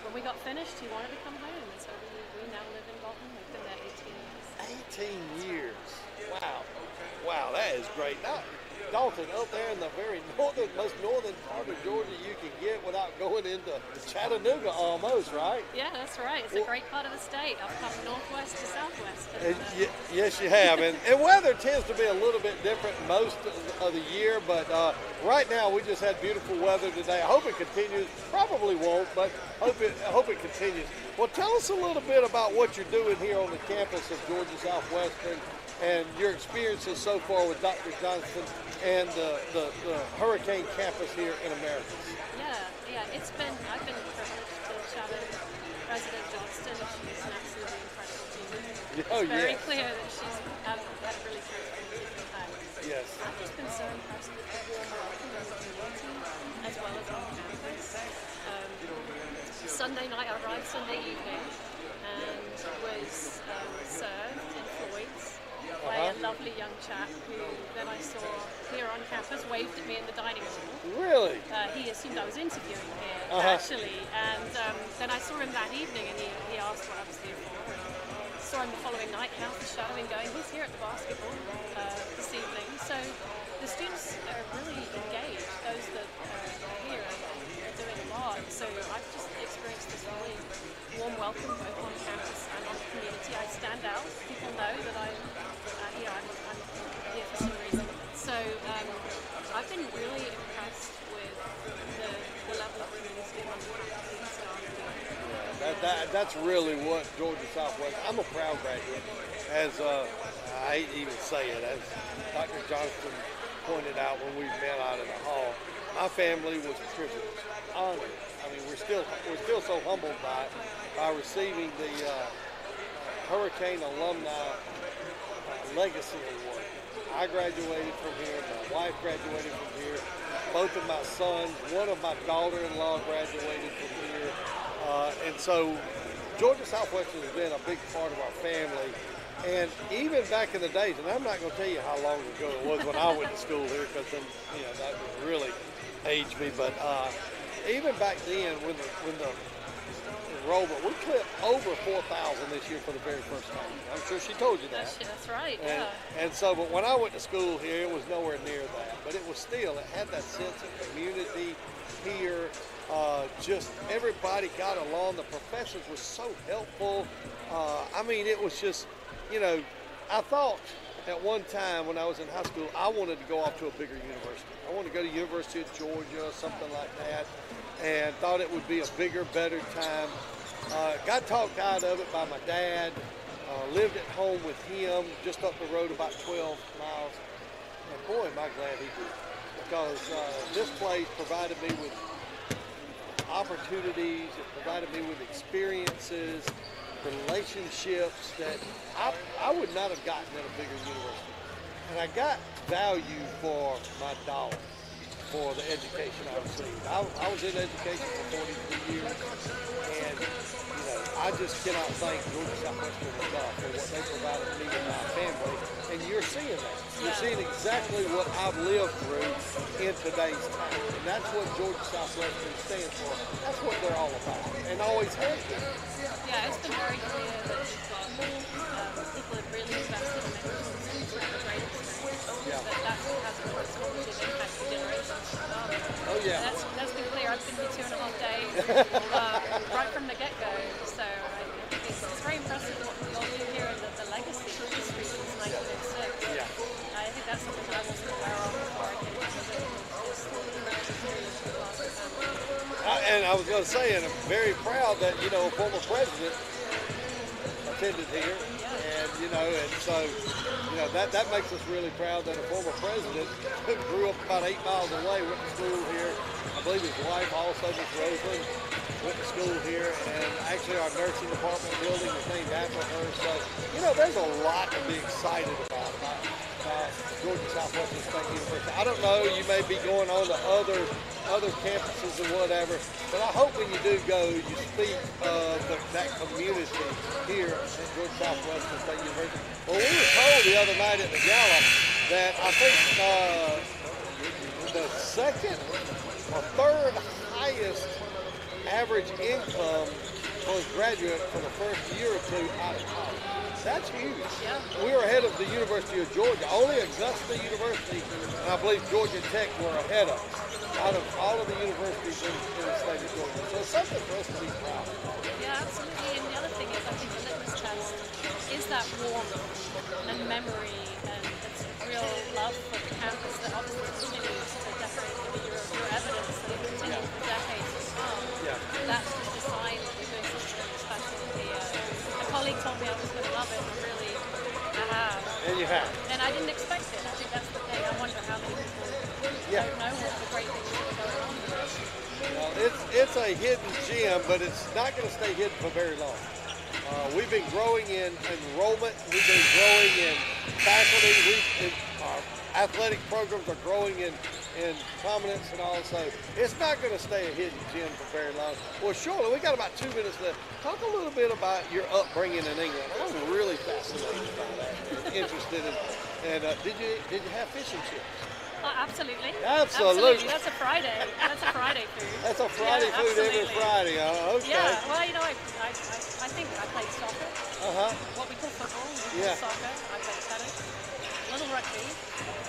when we got finished, he wanted to come home, and so we now live in Dalton. We've been there 18 years. 18 years. Wow. Wow, that is great. Now, Dalton, up there in the very most northern part of Georgia you can get without going into Chattanooga almost, right? Yeah, that's right. It's a great part of the state. I've come northwest to southwest. And, Yes, you have. And weather tends to be a little bit different most of the year, but right now we just had beautiful weather today. I hope it continues. Probably won't, but I hope it continues. Well, tell us a little bit about what you're doing here on the campus of Georgia Southwestern and your experiences so far with Dr. Johnson and the Hurricane campus here in Americus. Yeah. I've been privileged to shadow President Johnston. She's an absolutely incredible Oh, It's very yes. clear that she's had a really transformative time. Yes. I've just been so impressed with the warm welcome in the community as well as on campus. Sunday night, I arrived Sunday evening and was served in Floyd's by a lovely young chap who then I saw here on campus, waved at me in the dining hall. Really? He assumed I was interviewing here, actually, and then I saw him that evening and he asked what I was here for. And saw him the following night, how's the shadowing going? He's here at the basketball this evening. So the students are really engaged, those that are here are doing a lot. So I've just experienced this really warm welcome both on campus and on the community. I stand out. People know that I'm here for some reason. So I've been really impressed with the level of community among the faculty and staff. That's really what Georgia Southwest. I'm a proud graduate. As I hate to even say it, as Dr. Johnston pointed out when we met out in the hall, my family was privileged, honored. I mean, we're still so humbled by receiving the Hurricane Alumni Legacy Award. I graduated from here. My wife graduated from here. Both of my sons, one of my daughter-in-law graduated from here. And so Georgia Southwest has been a big part of our family. And even back in the days, and I'm not going to tell you how long ago it was when I went to school here, because then, that would really age me. But even back then, when the enrollment, we clipped over 4,000 this year for the very first time. I'm sure she told you that. That's right, And so, but when I went to school here, it was nowhere near that. But it was still, it had that sense of community here. Just everybody got along. The professors were so helpful. I mean, it was just, I thought at one time when I was in high school, I wanted to go off to a bigger university. I wanted to go to University of Georgia or something like that, and thought it would be a bigger, better time. Got talked out of it by my dad. Lived at home with him just up the road about 12 miles. And boy, am I glad he did. Because this place provided me with opportunities, it provided me with experiences, relationships that I would not have gotten at a bigger university. And I got value for my dollar, for the education I received. I was in education for 43 years, and I just cannot thank Georgia Southwestern enough for what they provided me and my family. And you're seeing that. You're seeing exactly what I've lived through in today's time. And that's what Georgia Southwestern stands for. That's what they're all about, and always has been. Yeah, it's been very clear that you've got people have really invested in Americus for the great experience. Yeah. That's what has a transformative impact for generations to come. Oh, yeah. That's been clear. I've been here 2.5 days right from the get-go. So I think it's very impressive what we all do here and the legacy of history since 1906. Yeah. I think that's something that I wasn't aware of before I came to visit. Just the history of the Glasgow family. And I was going to say, and I'm very proud that, a former president attended here. And, and so, that makes us really proud that a former president grew up about 8 miles away, went to school here. I believe his wife also, Miss Roseland, went to school here. And actually our nursing department building is named after her. So, there's a lot to be excited about Georgia Southwestern State University. I don't know, you may be going on to other campuses or whatever, but I hope when you do go, you speak of that community here at Georgia Southwestern State University. Well, we were told the other night at the gala that I think the second or third highest average income for a graduate for the first year or two out of college. That's huge. Yeah. We were ahead of the University of Georgia. Only Augusta University and I believe Georgia Tech were ahead of us out of all of the universities in the state of Georgia. So it's something for us to be proud of. Yeah, absolutely. And the other thing is, I think the litmus test is that warmth and memory and it's real love for the campus that obviously continues to decorate your evidence that it continues for decades to come. Yeah. That's just a sign that you're doing something special here. A colleague told me I was going to love it, and really, I have. And you have. And I didn't expect it. I think that's the thing. I wonder how many people don't know what the great things that are going on here. Well, it's a hidden gem, but it's not going to stay hidden for very long. We've been growing in enrollment. We've been growing in faculty. Our athletic programs are growing in prominence and all. So it's not going to stay a hidden gem for very long. Well, surely we got about 2 minutes left. Talk a little bit about your upbringing in England. I'm really fascinated by that and interested in. And did you have fish and chips? Absolutely. Absolutely. That's a Friday. That's a Friday food. That's a Friday food every Friday. Okay. Yeah. Well, you know, I think I played soccer. What we call football. We call soccer. I played tennis. A little rugby.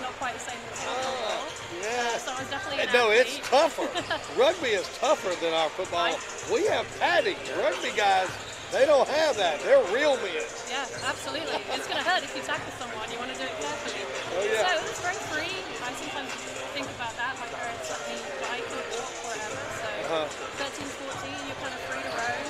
Not quite the same as football. Yeah. So I was definitely an No, athlete. it's tougher. Rugby is tougher than our football. We have padding. Rugby guys, they don't have that. They're real men. Yeah, absolutely. It's going to hurt if you tackle someone. You want to do it carefully. Oh, yeah. So it's very free. I sometimes think about that. My parents let me bike or walk wherever. So 13, 14, you're kind of free to roam,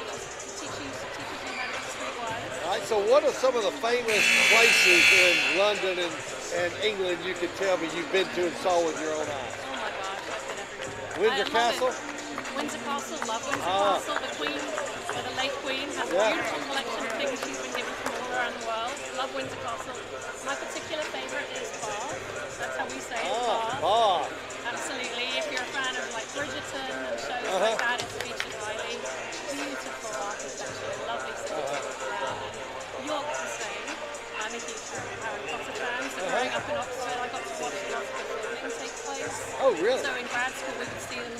which teaches you how to be streetwise. All right, so what are some of the famous places in London and England you could tell me you've been to and saw with your own eyes? Oh my gosh, I've been everywhere. Windsor Castle? Windsor Castle, love Windsor Castle. The Queen, the late Queen, has a beautiful collection of things she's been given from all around the world. Love Windsor Castle. My particular favourite is Bath. That's how we say it, Bath. Bath. Absolutely. If you're a fan of like Bridgerton and shows like that, it's featured highly. Beautiful architecture, lovely city to walk around. And York's the same. I'm a huge Harry Potter fan, so growing up in Oxford, I got to watch a lot of the filming take place. Oh, really? So in grad school, we could see them,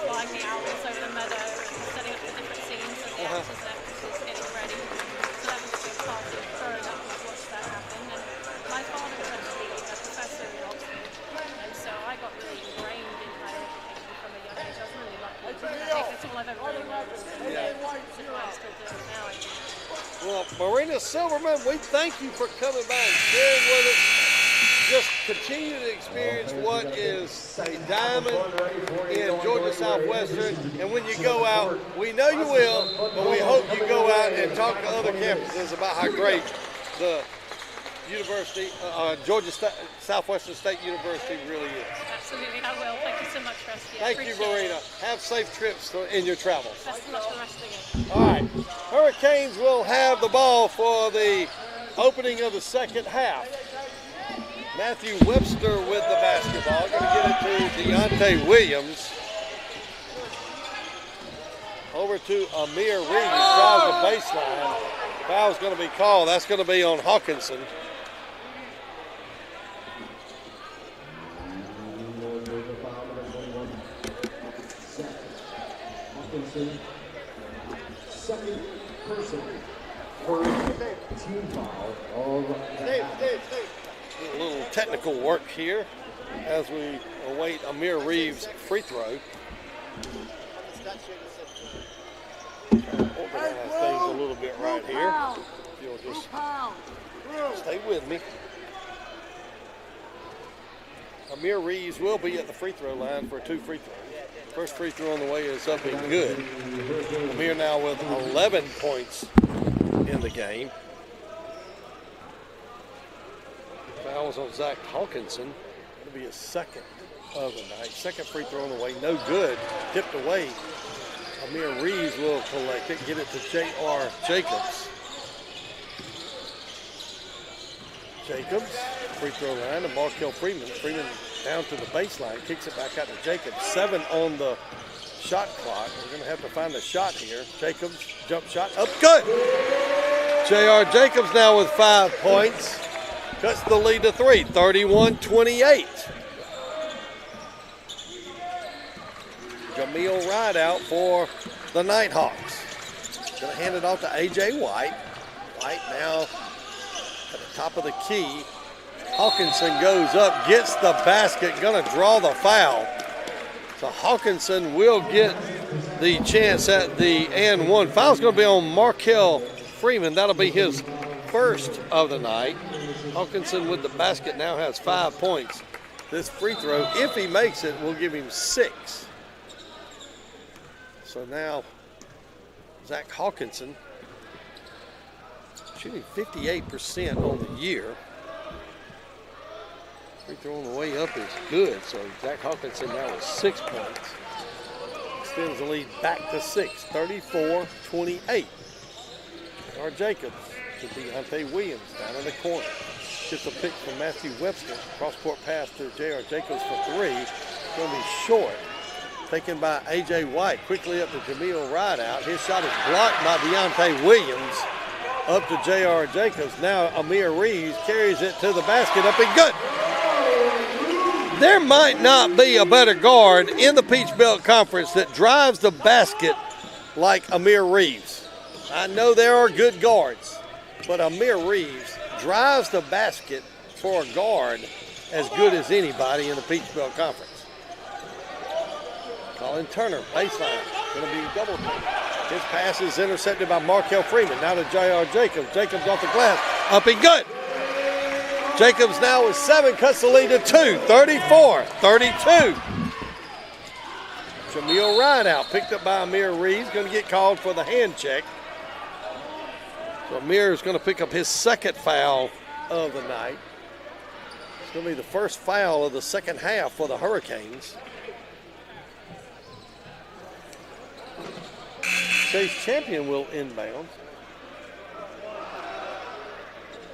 flying the owls over the meadow, setting up the different scenes of the actors and actresses getting ready. So that was a big part of growing up to watch that happen. And my father was actually a professor in Oxford, and so I got really ingrained in higher education from a young age. I was really lucky. I think that's all I've ever really learned. That's why I still do it now, I think. Well, Marina Silverman, we thank you for coming by and sharing with us. Just continue to experience what is a diamond in Georgia Southwestern. And when you go out, we know you will, but we hope you go out and talk to other campuses about how great the university, Georgia Southwestern State University really is. Absolutely, I will. Thank you so much, Rusty. Thank you, Marina. Have safe trips in your travels. Best of luck for the rest of the game. All right, Hurricanes will have the ball for the opening of the second half. Matthew Webster with the basketball. Going to get it to Deontay Williams. Over to Amir Reed, who drives the baseline. Foul's going to be called. That's going to be on Hawkinson. Second person for team foul. All right. A little technical work here as we await Amir Reeves' free throw. Organize things a little bit right here. If you'll just stay with me. Amir Reeves will be at the free throw line for 2 free throws. First free throw on the way is up and good. Amir now with 11 points in the game. Fouls on Zach Hawkinson. It'll be his second of the night. Second free throw on the way, no good. Tipped away. Amir Reeves will collect it, get it to J.R. Jacobs. Jacobs, free throw line to Markel Freeman. Freeman down to the baseline, kicks it back out to Jacobs. 7 on the shot clock. We're going to have to find a shot here. Jacobs, jump shot, up, good! J.R. Jacobs now with 5 points. Cuts the lead to 3, 31-28. Jameel Rideout for the Nighthawks. Going to hand it off to A.J. White. White now at the top of the key. Hawkinson goes up, gets the basket, going to draw the foul. So Hawkinson will get the chance at the and one. Foul's going to be on Markel Freeman. That'll be his first of the night. Hawkinson with the basket now has 5 points. This free throw, if he makes it, will give him 6. So now Zach Hawkinson shooting 58% on the year. Free throw on the way up is good. So Zach Hawkinson now with 6 points. Extends the lead back to 6, 34-28. J.R. Jacobs to Deontay Williams down in the corner. Gets a pick from Matthew Webster. Cross-court pass to J.R. Jacobs for three. It's going to be short. Taken by A.J. White. Quickly up to Jameel Rideout. His shot is blocked by Deontay Williams. Up to J.R. Jacobs. Now Amir Reeves carries it to the basket. Up and good. There might not be a better guard in the Peach Belt Conference that drives the basket like Amir Reeves. I know there are good guards, but Amir Reeves drives the basket for a guard as good as anybody in the Peach Belt Conference. Colin Turner, baseline, going to be double teamed. His pass is intercepted by Markel Freeman. Now to J.R. Jacobs. Jacobs off the glass, up and good. Jacobs now with 7, cuts the lead to 2, 34-32. Jameel Rideout picked up by Amir Reeves, going to get called for the hand check. So Amir is going to pick up his second foul of the night. It's going to be the first foul of the second half for the Hurricanes. Chase Champion will inbound.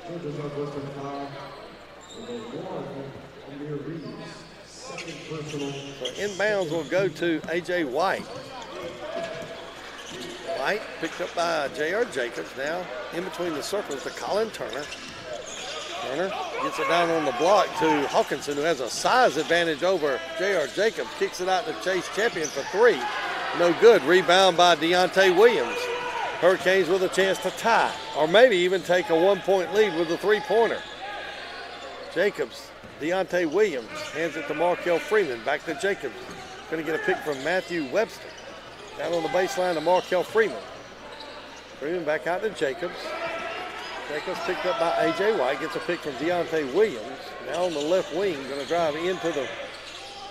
So inbounds will go to A.J. White. White picked up by J.R. Jacobs. Now in between the circles to Colin Turner. Turner gets it down on the block to Hawkinson, who has a size advantage over J.R. Jacobs. Kicks it out to Chase Champion for three. No good. Rebound by Deontay Williams. Hurricanes with a chance to tie, or maybe even take a 1-point lead with a three-pointer. Jacobs, Deontay Williams hands it to Markel Freeman. Back to Jacobs. Going to get a pick from Matthew Webster. Down on the baseline to Markel Freeman. Freeman back out to Jacobs. Jacobs picked up by A.J. White. Gets a pick from Deontay Williams. Now on the left wing, going to drive into the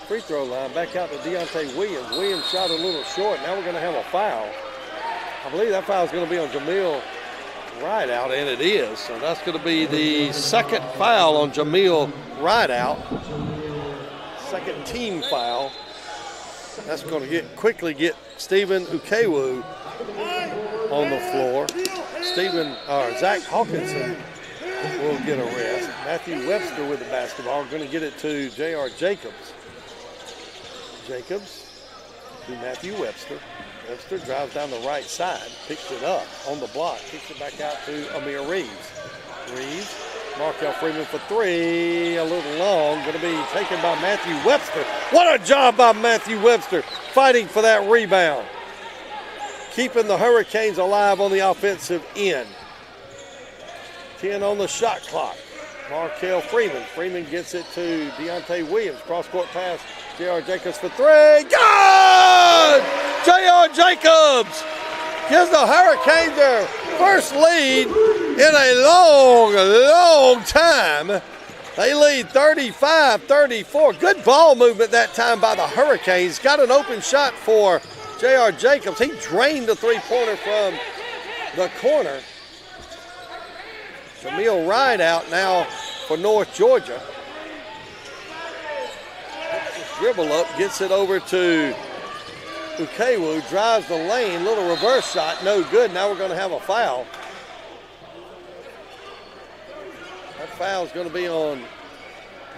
free throw line. Back out to Deontay Williams. Williams shot a little short. Now we're going to have a foul. I believe that foul is going to be on Jameel Rideout, and it is. So that's going to be the second foul on Jameel Rideout. Second team foul. That's going to quickly get Stephen Ukewu on the floor. Zach Hawkinson will get a rest. Matthew Webster with the basketball. Going to get it to J.R. Jacobs. Jacobs to Matthew Webster. Webster drives down the right side, picks it up on the block, kicks it back out to Amir Reeves. Reeves, Markel Freeman for three, a little long, going to be taken by Matthew Webster. What a job by Matthew Webster, fighting for that rebound. Keeping the Hurricanes alive on the offensive end. 10 on the shot clock. Markel Freeman. Freeman gets it to Deontay Williams. Cross-court pass. J.R. Jacobs for three. Good! J.R. Jacobs gives the Hurricanes their first lead in a long, long time. They lead 35-34. Good ball movement that time by the Hurricanes. Got an open shot for J.R. Jacobs. He drained the three-pointer from the corner. Jameel Rideout now for North Georgia. Dribble up, gets it over to Ukewu, drives the lane, little reverse shot, no good. Now we're going to have a foul. That foul is going to be on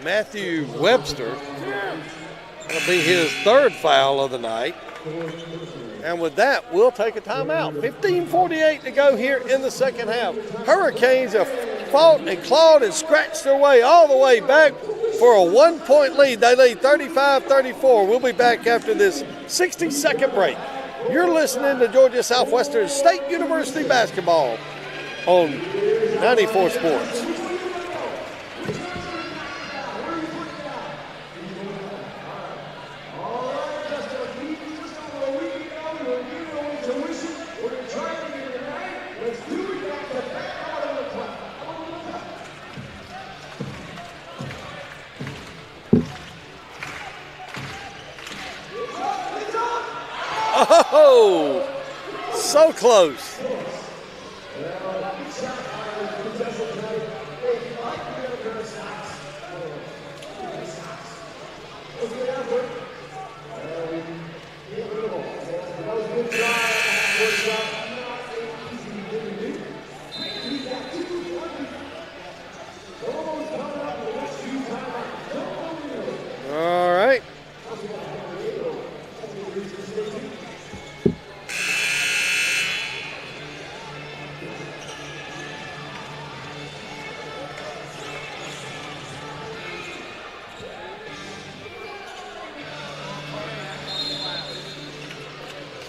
Matthew Webster. That'll be his third foul of the night. And with that, we'll take a timeout. 15:48 to go here in the second half. Hurricanes have fought and clawed and scratched their way all the way back for a 1-point lead. They lead 35-34. We'll be back after this 60-second break. You're listening to Georgia Southwestern State University basketball on 94 Sports. Oh, so close.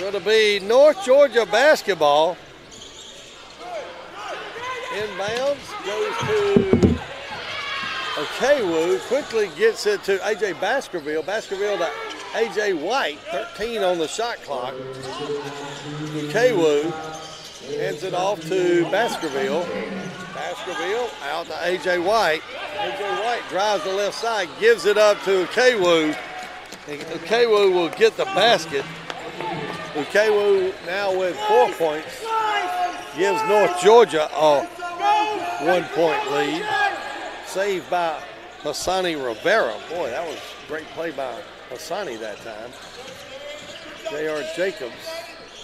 going to be North Georgia basketball. Inbounds, goes to Okewu, quickly gets it to A.J. Baskerville. Baskerville to A.J. White, 13 on the shot clock. Okewu hands it off to Baskerville. Baskerville out to A.J. White. A.J. White drives the left side, gives it up to Okewu. And Okewu will get the basket. Okewu now with 4 points. Gives North Georgia a 1 point lead. Saved by Hassani Rivera. Boy, that was a great play by Hassani that time. J.R. Jacobs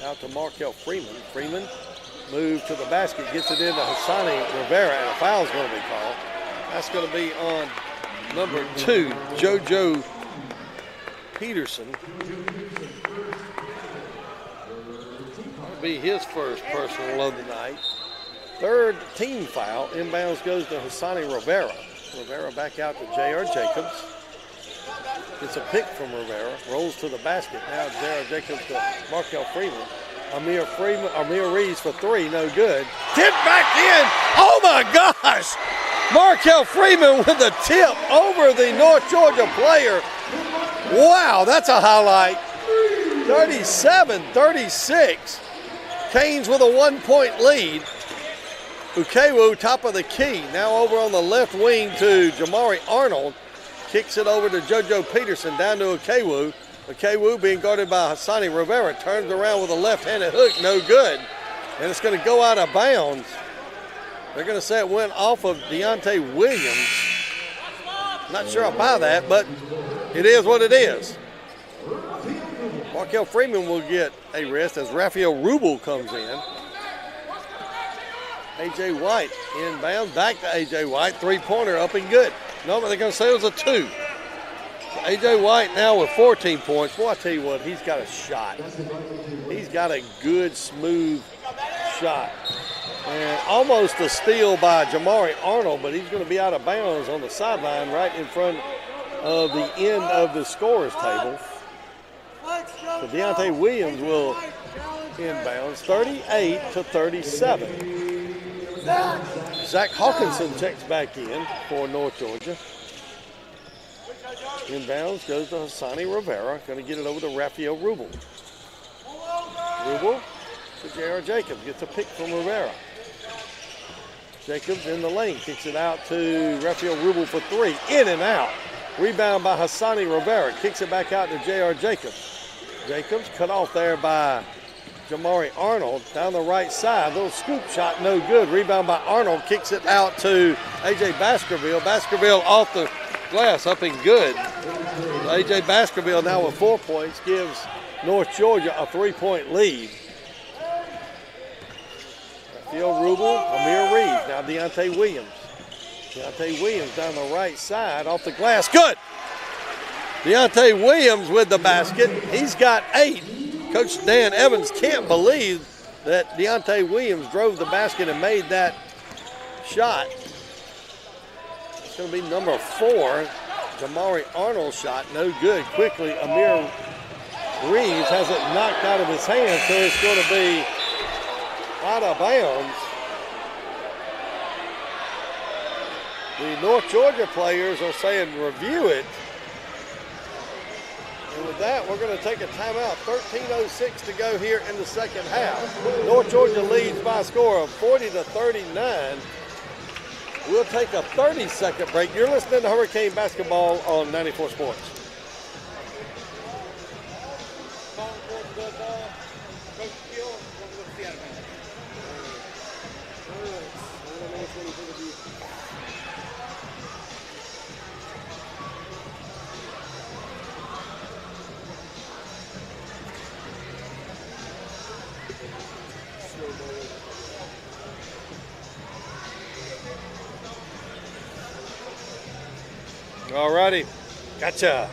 out to Markel Freeman. Freeman moves to the basket, gets it into Hassani Rivera, and a foul's going to be called. That's going to be on number 2, JoJo Peterson. That'll be his first personal of the night. Third team foul. Inbounds goes to Hassani Rivera. Rivera back out to J.R. Jacobs. Gets a pick from Rivera. Rolls to the basket. Now J.R. Jacobs to Markel Freeman. Amir Reeves for 3. No good. Tip back in. Oh my gosh! Markel Freeman with a tip over the North Georgia player. Wow, that's a highlight. 37-36. Canes with a 1 point lead. Okewu, top of the key. Now over on the left wing to Jamari Arnold. Kicks it over to JoJo Peterson, down to Okewu. Okewu being guarded by Hassani Rivera. Turns around with a left-handed hook, no good. And it's going to go out of bounds. They're going to say it went off of Deontay Williams. Not sure I buy that, but it is what it is. Markel Freeman will get a rest as Raphael Rubel comes in. A.J. White inbound, back to A.J. White, three-pointer up and good. No, but they're going to say it was a 2. A.J. White now with 14 points. Boy, I tell you what, he's got a shot. He's got a good, smooth shot. And almost a steal by Jamari Arnold, but he's going to be out of bounds on the sideline right in front of the end of the scorer's table. So Deontay Williams will inbounds, 38-37. Zach Hawkinson checks back in for North Georgia. Inbounds goes to Hassani Rivera. Going to get it over to Raphael Rubel. Rubel to J.R. Jacobs. Gets a pick from Rivera. Jacobs in the lane. Kicks it out to Raphael Rubel for 3. In and out. Rebound by Hassani Rivera. Kicks it back out to J.R. Jacobs. Jacobs cut off there by Jamari Arnold down the right side. Little scoop shot, no good. Rebound by Arnold. Kicks it out to A.J. Baskerville. Baskerville off the glass, up and good. A.J. Baskerville now with 4 points gives North Georgia a 3-point lead. Raphael Rubel, Amir Reeves. Now Deontay Williams. Deontay Williams down the right side off the glass. Good! Deontay Williams with the basket. He's got 8. Coach Dan Evans can't believe that Deontay Williams drove the basket and made that shot. It's going to be number 4. Jamari Arnold's shot, no good. Quickly, Amir Reeves has it knocked out of his hand, so it's going to be out of bounds. The North Georgia players are saying review it. And with that, we're going to take a timeout. 13:06 to go here in the second half. North Georgia leads by a score of 40-39. We'll take a 30-second break. You're listening to Hurricane Basketball on 94 Sports. All righty, gotcha.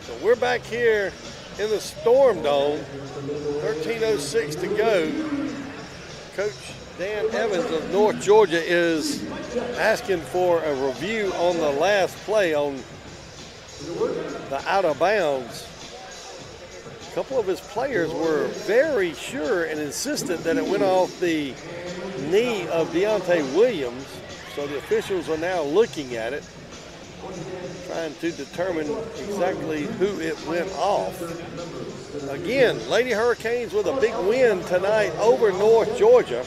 So we're back here in the Storm Dome, 13:06 to go. Coach Dan Evans of North Georgia is asking for a review on the last play on the out of bounds. A couple of his players were very sure and insistent that it went off the knee of Deontay Williams. So the officials are now looking at it, trying to determine exactly who it went off. Again, Lady Hurricanes with a big win tonight over North Georgia.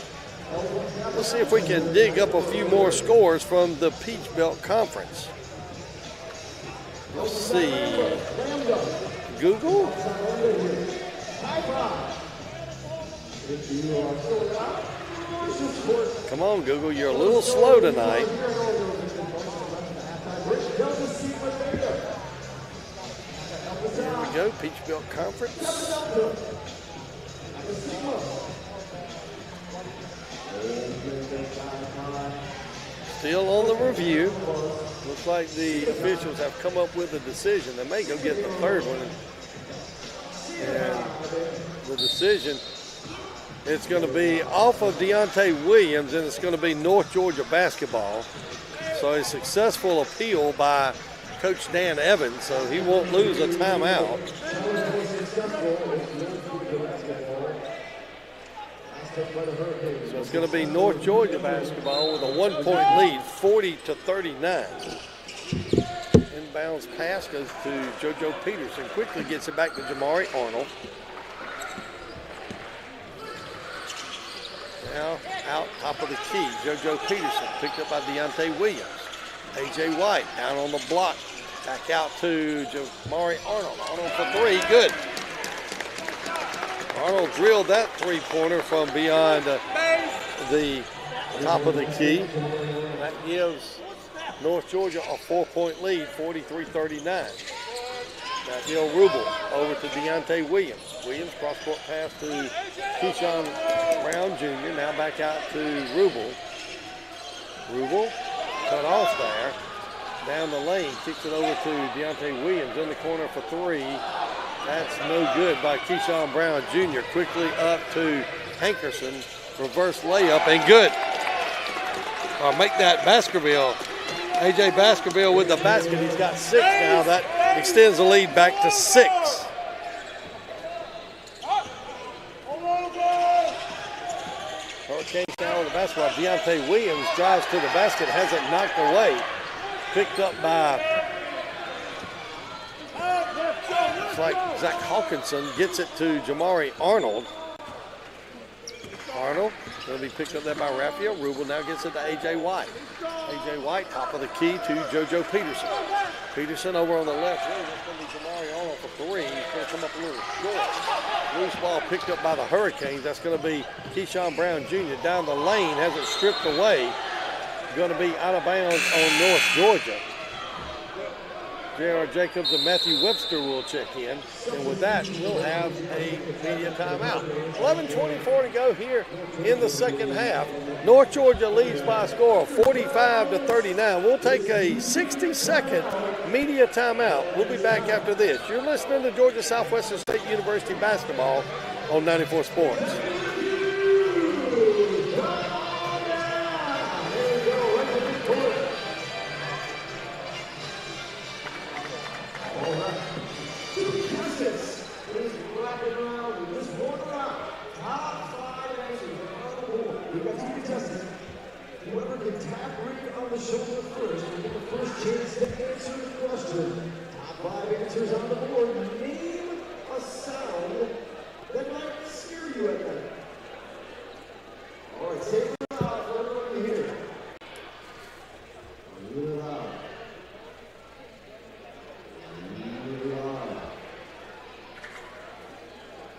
Let's see if we can dig up a few more scores from the Peach Belt Conference. Let's see. Google? Come on, Google, you're a little slow tonight. There we go, Peach Belt Conference. Still on the review. Looks like the officials have come up with a decision. They may go get the third one. And the decision, it's going to be off of Deontay Williams, and it's going to be North Georgia basketball. So a successful appeal by Coach Dan Evans, so he won't lose a timeout. So it's going to be North Georgia basketball with a 1-point lead, 40-39. Inbounds pass goes to JoJo Peterson. Quickly gets it back to Jamari Arnold. Now out top of the key, JoJo Peterson picked up by Deontay Williams. A.J. White down on the block. Back out to Jamari Arnold. Arnold for three, good. Arnold drilled that three-pointer from beyond the top of the key. That gives North Georgia a 4-point lead, 43-39. Matthew Rubel over to Deontay Williams. Williams cross-court pass to Keyshawn Brown Jr. Now back out to Rubel. Rubel cut off there. Down the lane, kicks it over to Deontay Williams in the corner for three. That's no good by Keyshawn Brown Jr. Quickly up to Hankerson. Reverse layup and good. Make that Baskerville. A.J. Baskerville with the basket. He's got 6 now. That extends the lead back to 6. Hurricanes now with the basketball. Deontay Williams drives to the basket, has it knocked away. Picked up by, it's like Zach Hawkinson, gets it to Jamari Arnold. Arnold going to be picked up there by Raphael Rubel. Now gets it to A.J. White. A.J. White, top of the key to JoJo Peterson. Peterson over on the left wing. That's going to be Jamari Arnold for three. He's going to come up a little short. Loose ball picked up by the Hurricanes. That's going to be Keyshawn Brown Jr. down the lane. Has it stripped away. Going to be out of bounds on North Georgia. J.R. Jacobs and Matthew Webster will check in. And with that, we'll have a media timeout. 11:24 to go here in the second half. North Georgia leads by a score of 45-39. We'll take a 60-second media timeout. We'll be back after this. You're listening to Georgia Southwestern State University basketball on 94 Sports. Whoever can tap Rick on the shoulder first will get the first chance to answer the question. Top 5 answers on the board. Name a sound that might scare you at night. All right, say it loud for everyone to hear. Really loud. Really loud.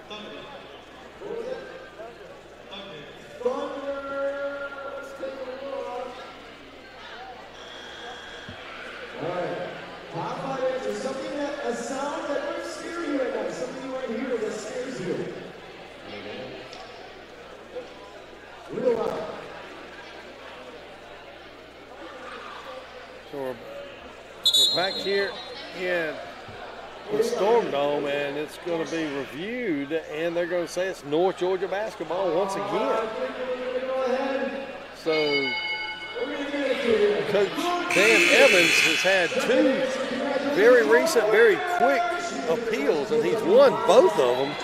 Thunder. What was it? Thunder. All right. Top 5 answers. Something that, a sound that might scare you at night. Something you might hear that scares you. Real loud. So we're back here in the Storm Dome, and it's going to be reviewed, and they're going to say it's North Georgia basketball once again. So Coach Dan Evans has had two very recent, very quick appeals, and he's won both of them.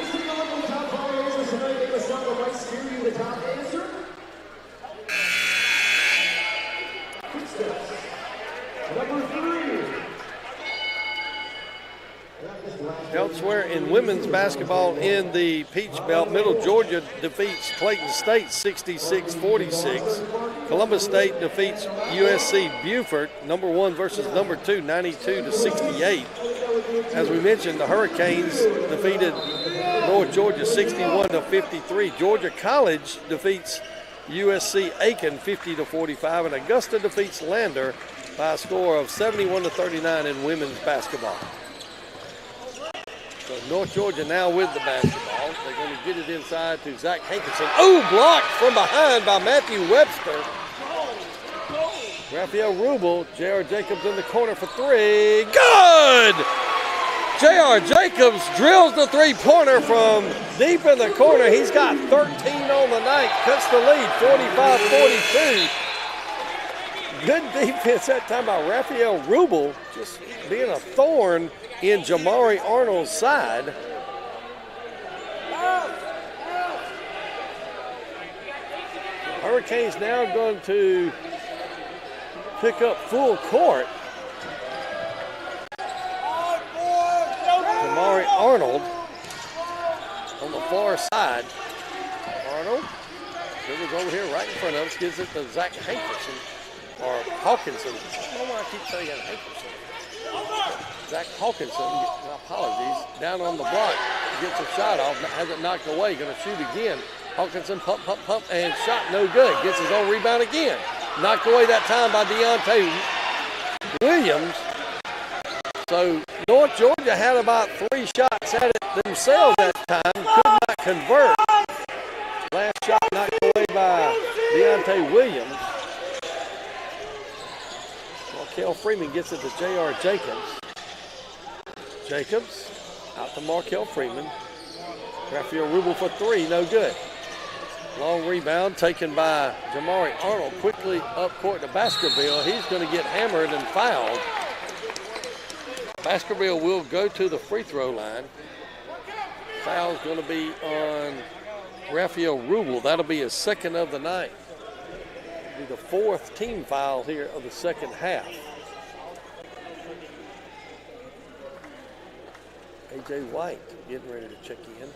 Elsewhere in women's basketball in the Peach Belt, Middle Georgia defeats Clayton State 66-46. Columbus State defeats USC Beaufort, number 1 versus number 2, 92-68. As we mentioned, the Hurricanes defeated North Georgia 61-53. Georgia College defeats USC Aiken 50-45, and Augusta defeats Lander by a score of 71-39 in women's basketball. So North Georgia now with the basketball. They're going to get it inside to Zach Hankinson. Oh, blocked from behind by Matthew Webster. Raphael Rubel, J.R. Jacobs in the corner for three. Good! J.R. Jacobs drills the three-pointer from deep in the corner. He's got 13 on the night, cuts the lead, 45-42. Good defense that time by Raphael Rubel, just being a thorn in Jamari Arnold's side. Hurricanes now going to pick up full court. Jamari Arnold on the far side. Arnold, dribbles over here right in front of us, gives it to Zach Hankerson, or Hawkinson. I don't know why I keep saying Hankerson. Zach Hawkinson, my apologies, down on the block, gets a shot off, has it knocked away, going to shoot again. Hawkinson pump, and shot no good. Gets his own rebound again. Knocked away that time by Deontay Williams. So North Georgia had about 3 shots at it themselves that time, could not convert. Last shot knocked away by Deontay Williams. Markel Freeman gets it to J.R. Jacobs. Jacobs out to Markel Freeman. Raphael Rubel for 3, no good. Long rebound taken by Jamari Arnold. Quickly up court to Baskerville. He's going to get hammered and fouled. Baskerville will go to the free throw line. Foul's going to be on Raphael Rubel. That'll be his second of the night. It'll be the 4th team foul here of the second half. A.J. White getting ready to check in.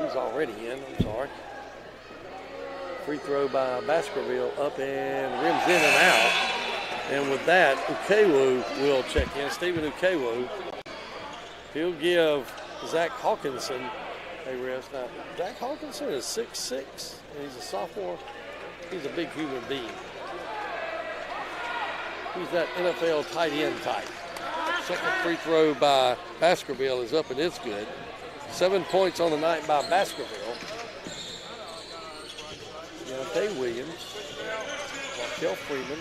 He's already in, I'm sorry. Free throw by Baskerville up and rims in and out. And with that, Ukewu will check in. Stephen Ukewu. He'll give Zach Hawkinson a rest. Now, Zach Hawkinson is 6'6", and he's a sophomore. He's a big human being. He's that NFL tight end type. Second free throw by Baskerville is up and it's good. 7 points on the night by Baskerville. Deontay Williams, Markel Freeman,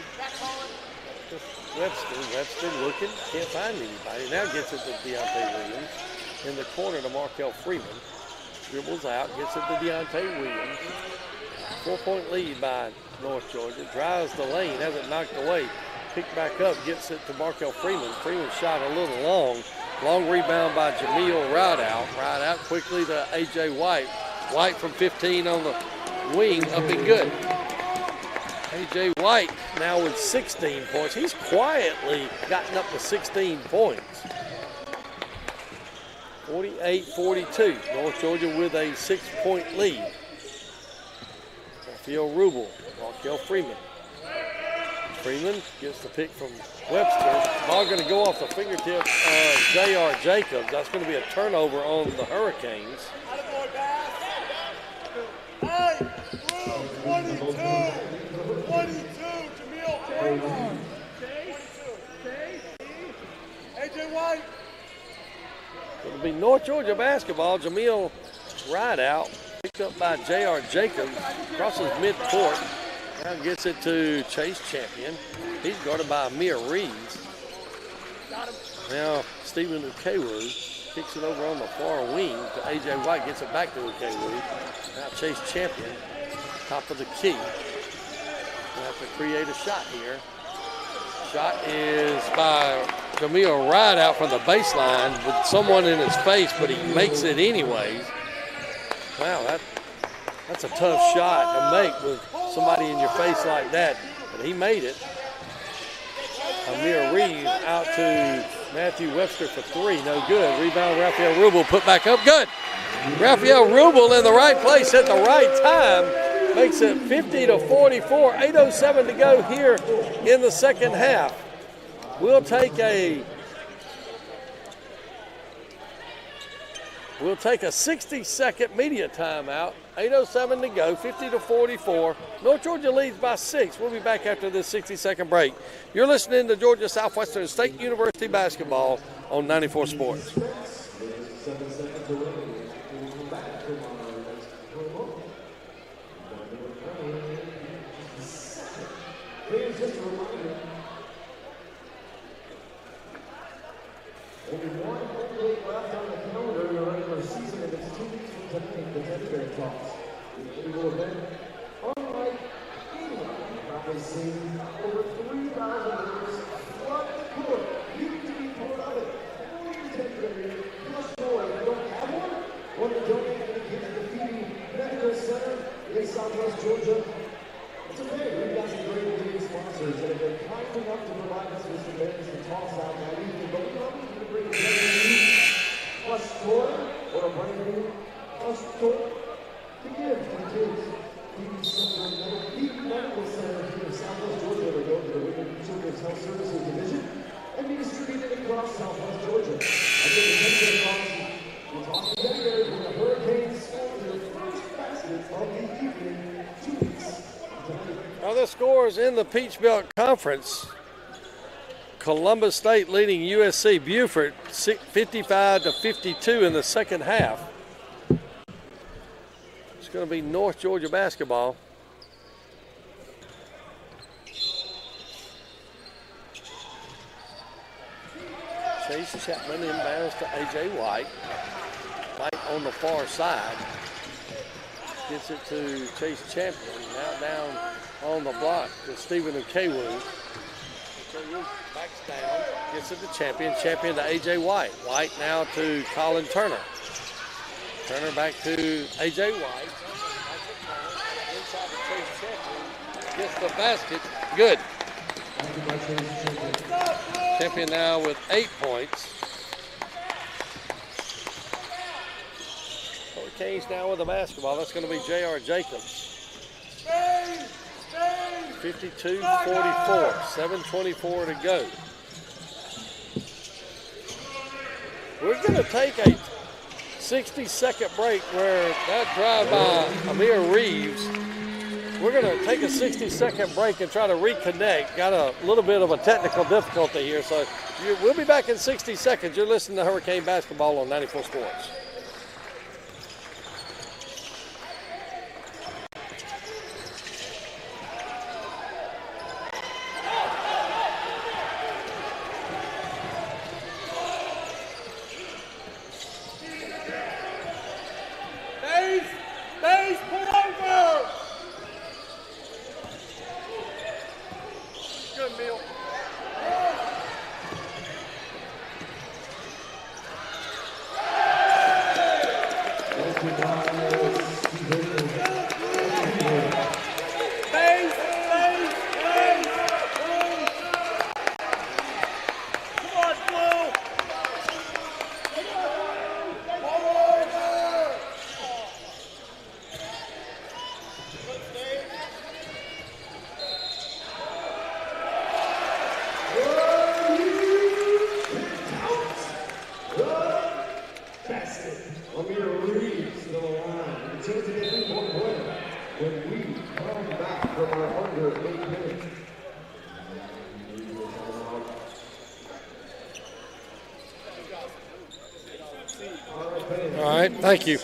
Webster looking, can't find anybody. Now gets it to Deontay Williams. In the corner to Markel Freeman. Dribbles out, gets it to Deontay Williams. 4-point lead by North Georgia. Drives the lane, has it knocked away. Picked back up, gets it to Markel Freeman. Freeman shot a little long. Long rebound by Jameel Rideout. Rideout quickly to A.J. White. White from 15 on the wing, up and good. A.J. White now with 16 points. He's quietly gotten up to 16 points. 48-42. North Georgia with a 6-point lead. Raphael Rubel, Markel Freeman. Freeman gets the pick from Webster. Ball going to go off the fingertips of J.R. Jacobs. That's going to be a turnover on the Hurricanes. 22, Jameel. A.J. White. It'll be North Georgia basketball. Jameel Rideout, picked up by J.R. Jacobs, crosses midcourt. Now gets it to Chase Champion. He's guarded by Amir Reeves. Now Stephen Ukewu kicks it over on the far wing to A.J. White, gets it back to Ukewu. Now Chase Champion, top of the key. We'll have to create a shot here. Shot is by Jamil right out from the baseline with someone in his face, but he makes it anyways. Wow, that's a tough shot to make with somebody in your face like that, but he made it. Amir Reeves out to Matthew Webster for three, no good. Rebound, Raphael Rubel put back up, good. Raphael Rubel in the right place at the right time makes it 50-44, 8:07 to go here in the second half. We'll take a 60-second media timeout. 8:07 to go, 50-44. North Georgia leads by 6. We'll be back after this 60-second break. You're listening to Georgia Southwestern State University basketball on 94 Sports. Only one home game left on the calendar in the regular season, and it's 2 weeks from tonight, the Teddy Bear Toss. The annual event, unlike anyone you've probably seen, over 3,000 members flood the court. You need to be part of it. All your Teddy Bear, plus more. If you don't have one, want to donate to the kids graffiti Americus Center in Southwest Georgia? It's okay. We've got some great leading sponsors that have been kind enough to provide us with some banners and toss out that evening, but we love you. Plus toy or a brand new plus toy to give to the kids. Keep Medical Center here in Southwest Georgia to go to the Women's Children's Health Services Division and be distributed across Southwest Georgia. Again, the Teddy Bear Toss, we're talking Teddy Bears when the Hurricanes score their first basket of the evening 2 weeks. Other scores in the Peach Belt Conference. Columbus State leading USC Beaufort 55-52 in the second half. It's going to be North Georgia basketball. Chase Chapman inbounds to A.J. White. White on the far side. Gets it to Chase Champion. Now down on the block to Stephen Nkewu. Backs down, gets it to Champion. Champion to A.J. White. White now to Colin Turner. Turner back to A.J. White. Inside to Chase Champion. Gets the basket. Good. Champion now with 8 points. Hurricanes now with the basketball. That's going to be J.R. Jacobs. 52-44, 7:24 to go. We're going to take a 60-second break where that drive by Amir Reeves. We're going to take a 60-second break and try to reconnect. Got a little bit of a technical difficulty here, so we'll be back in 60 seconds. You're listening to Hurricane Basketball on 94 Sports. All right, thank you.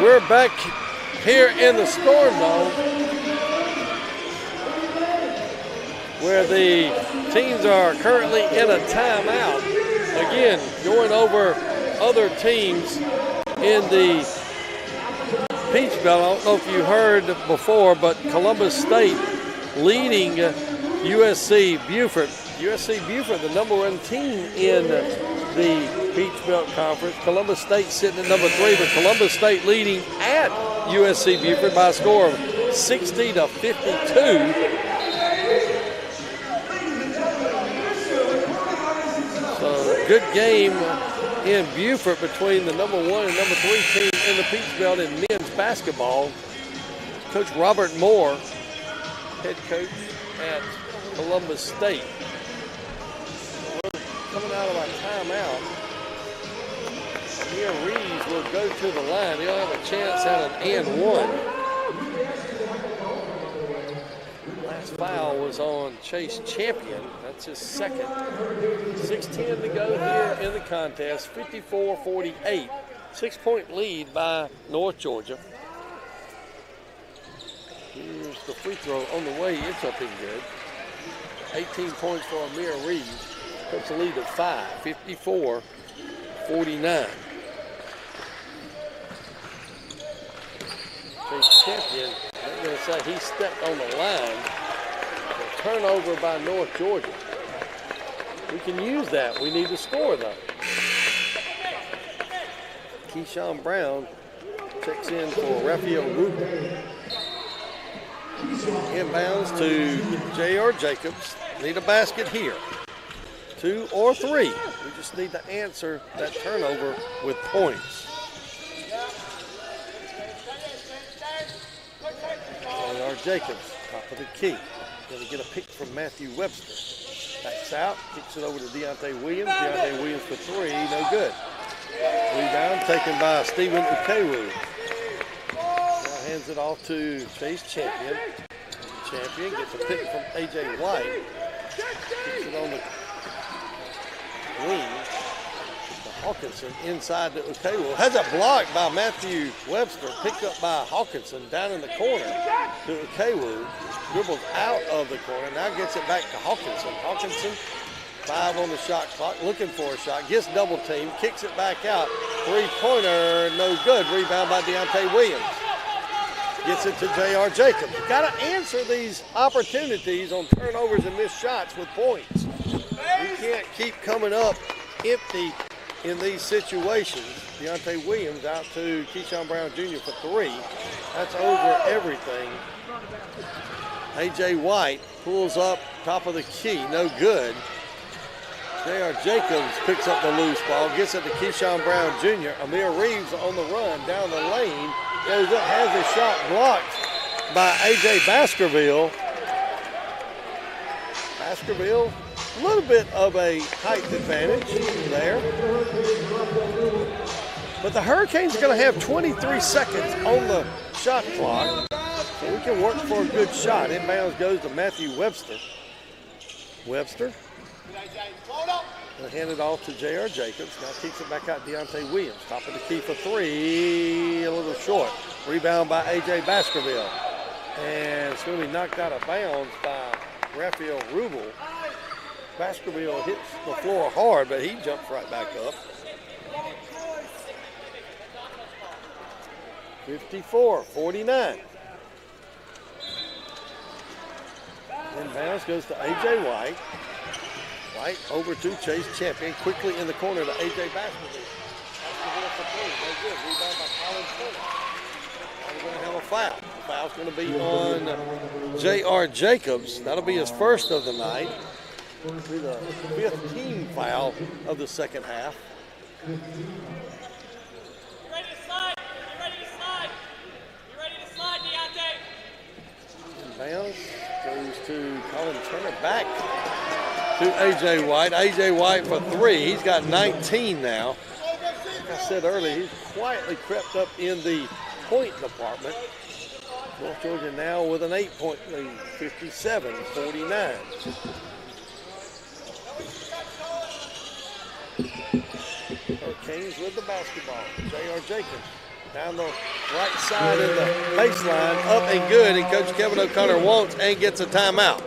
We're back here in the Storm Dome, where the teams are currently in a timeout. Again, going over other teams in the Peach Belt. I don't know if you heard before, but Columbus State leading USC Beaufort. USC Beaufort, the #1 team in the Peach Belt Conference. Columbus State sitting at number 3, but Columbus State leading at USC Beaufort by a score of 60-52. So good game in Beaufort between the #1 and #3 team in the Peach Belt in men's basketball. Coach Robert Moore, head coach at Columbus State. Coming out of our timeout, Amir Reeves will go to the line. He'll have a chance at an and one. Last foul was on Chase Champion. That's his second. 6:10 to go here in the contest. 54-48. 6-point lead by North Georgia. Here's the free throw on the way. It's up in good. 18 points for Amir Reeves. Puts the lead to 5, 54-49. Chase Champion, I'm going to say he stepped on the line. A turnover by North Georgia. We can use that. We need to score though. Keyshawn Brown checks in for Raphael Rubin. Inbounds to J.R. Jacobs. Need a basket here. 2 or 3. We just need to answer that turnover with points. J.R. Jacobs, top of the key. Going to get a pick from Matthew Webster. Backs out, kicks it over to Deontay Williams. Deontay Williams for 3, no good. Rebound taken by Stephen Ukewu. Now hands it off to Chase Champion. Champion gets a pick from A.J. White. Kicks it on the wing to Hawkinson inside to Ukewu. Has it blocked by Matthew Webster. Picked up by Hawkinson down in the corner to Ukewu. Dribbles out of the corner. Now gets it back to Hawkinson. Hawkinson, 5 on the shot clock. Looking for a shot. Gets double teamed. Kicks it back out. 3-pointer. No good. Rebound by Deontay Williams. Gets it to J.R. Jacobs. You've got to answer these opportunities on turnovers and missed shots with points. We can't keep coming up empty in these situations. Deontay Williams out to Keyshawn Brown Jr. for 3. That's over everything. A.J. White pulls up top of the key. No good. J.R. Jacobs picks up the loose ball. Gets it to Keyshawn Brown Jr. Amir Reeves on the run down the lane. Goes up, has a shot blocked by A.J. Baskerville. Baskerville, a little bit of a height advantage there. But the Hurricanes are going to have 23 seconds on the shot clock. So we can work for a good shot. Inbounds goes to Matthew Webster. Webster. We'll hand it off to J.R. Jacobs. Now kicks it back out to Deontay Williams. Top of the key for 3. A little short. Rebound by A.J. Baskerville. And it's going to be knocked out of bounds by Raphael Rubel. Baskerville hits the floor hard, but he jumps right back up. 54-49. Inbounds goes to A.J. White. White over to Chase Champion. Quickly in the corner to A.J. Baskerville. Baskerville for 3. No good. Rebound by Colin Turner. Now we're going to have a foul. The foul's going to be on J.R. Jacobs. That'll be his first of the night. It'll be the 5th team foul of the second half. Inbounds goes to Colin Turner. Back to A.J. White. A.J. White for 3. He's got 19 now. Like I said earlier, he's quietly crept up in the point department. North Georgia now with an 8-point lead, 57-49. Hurricanes with the basketball. J.R. Jacobs Down the right side in the baseline, up and good, and Coach Kevin O'Connor wants and gets a timeout.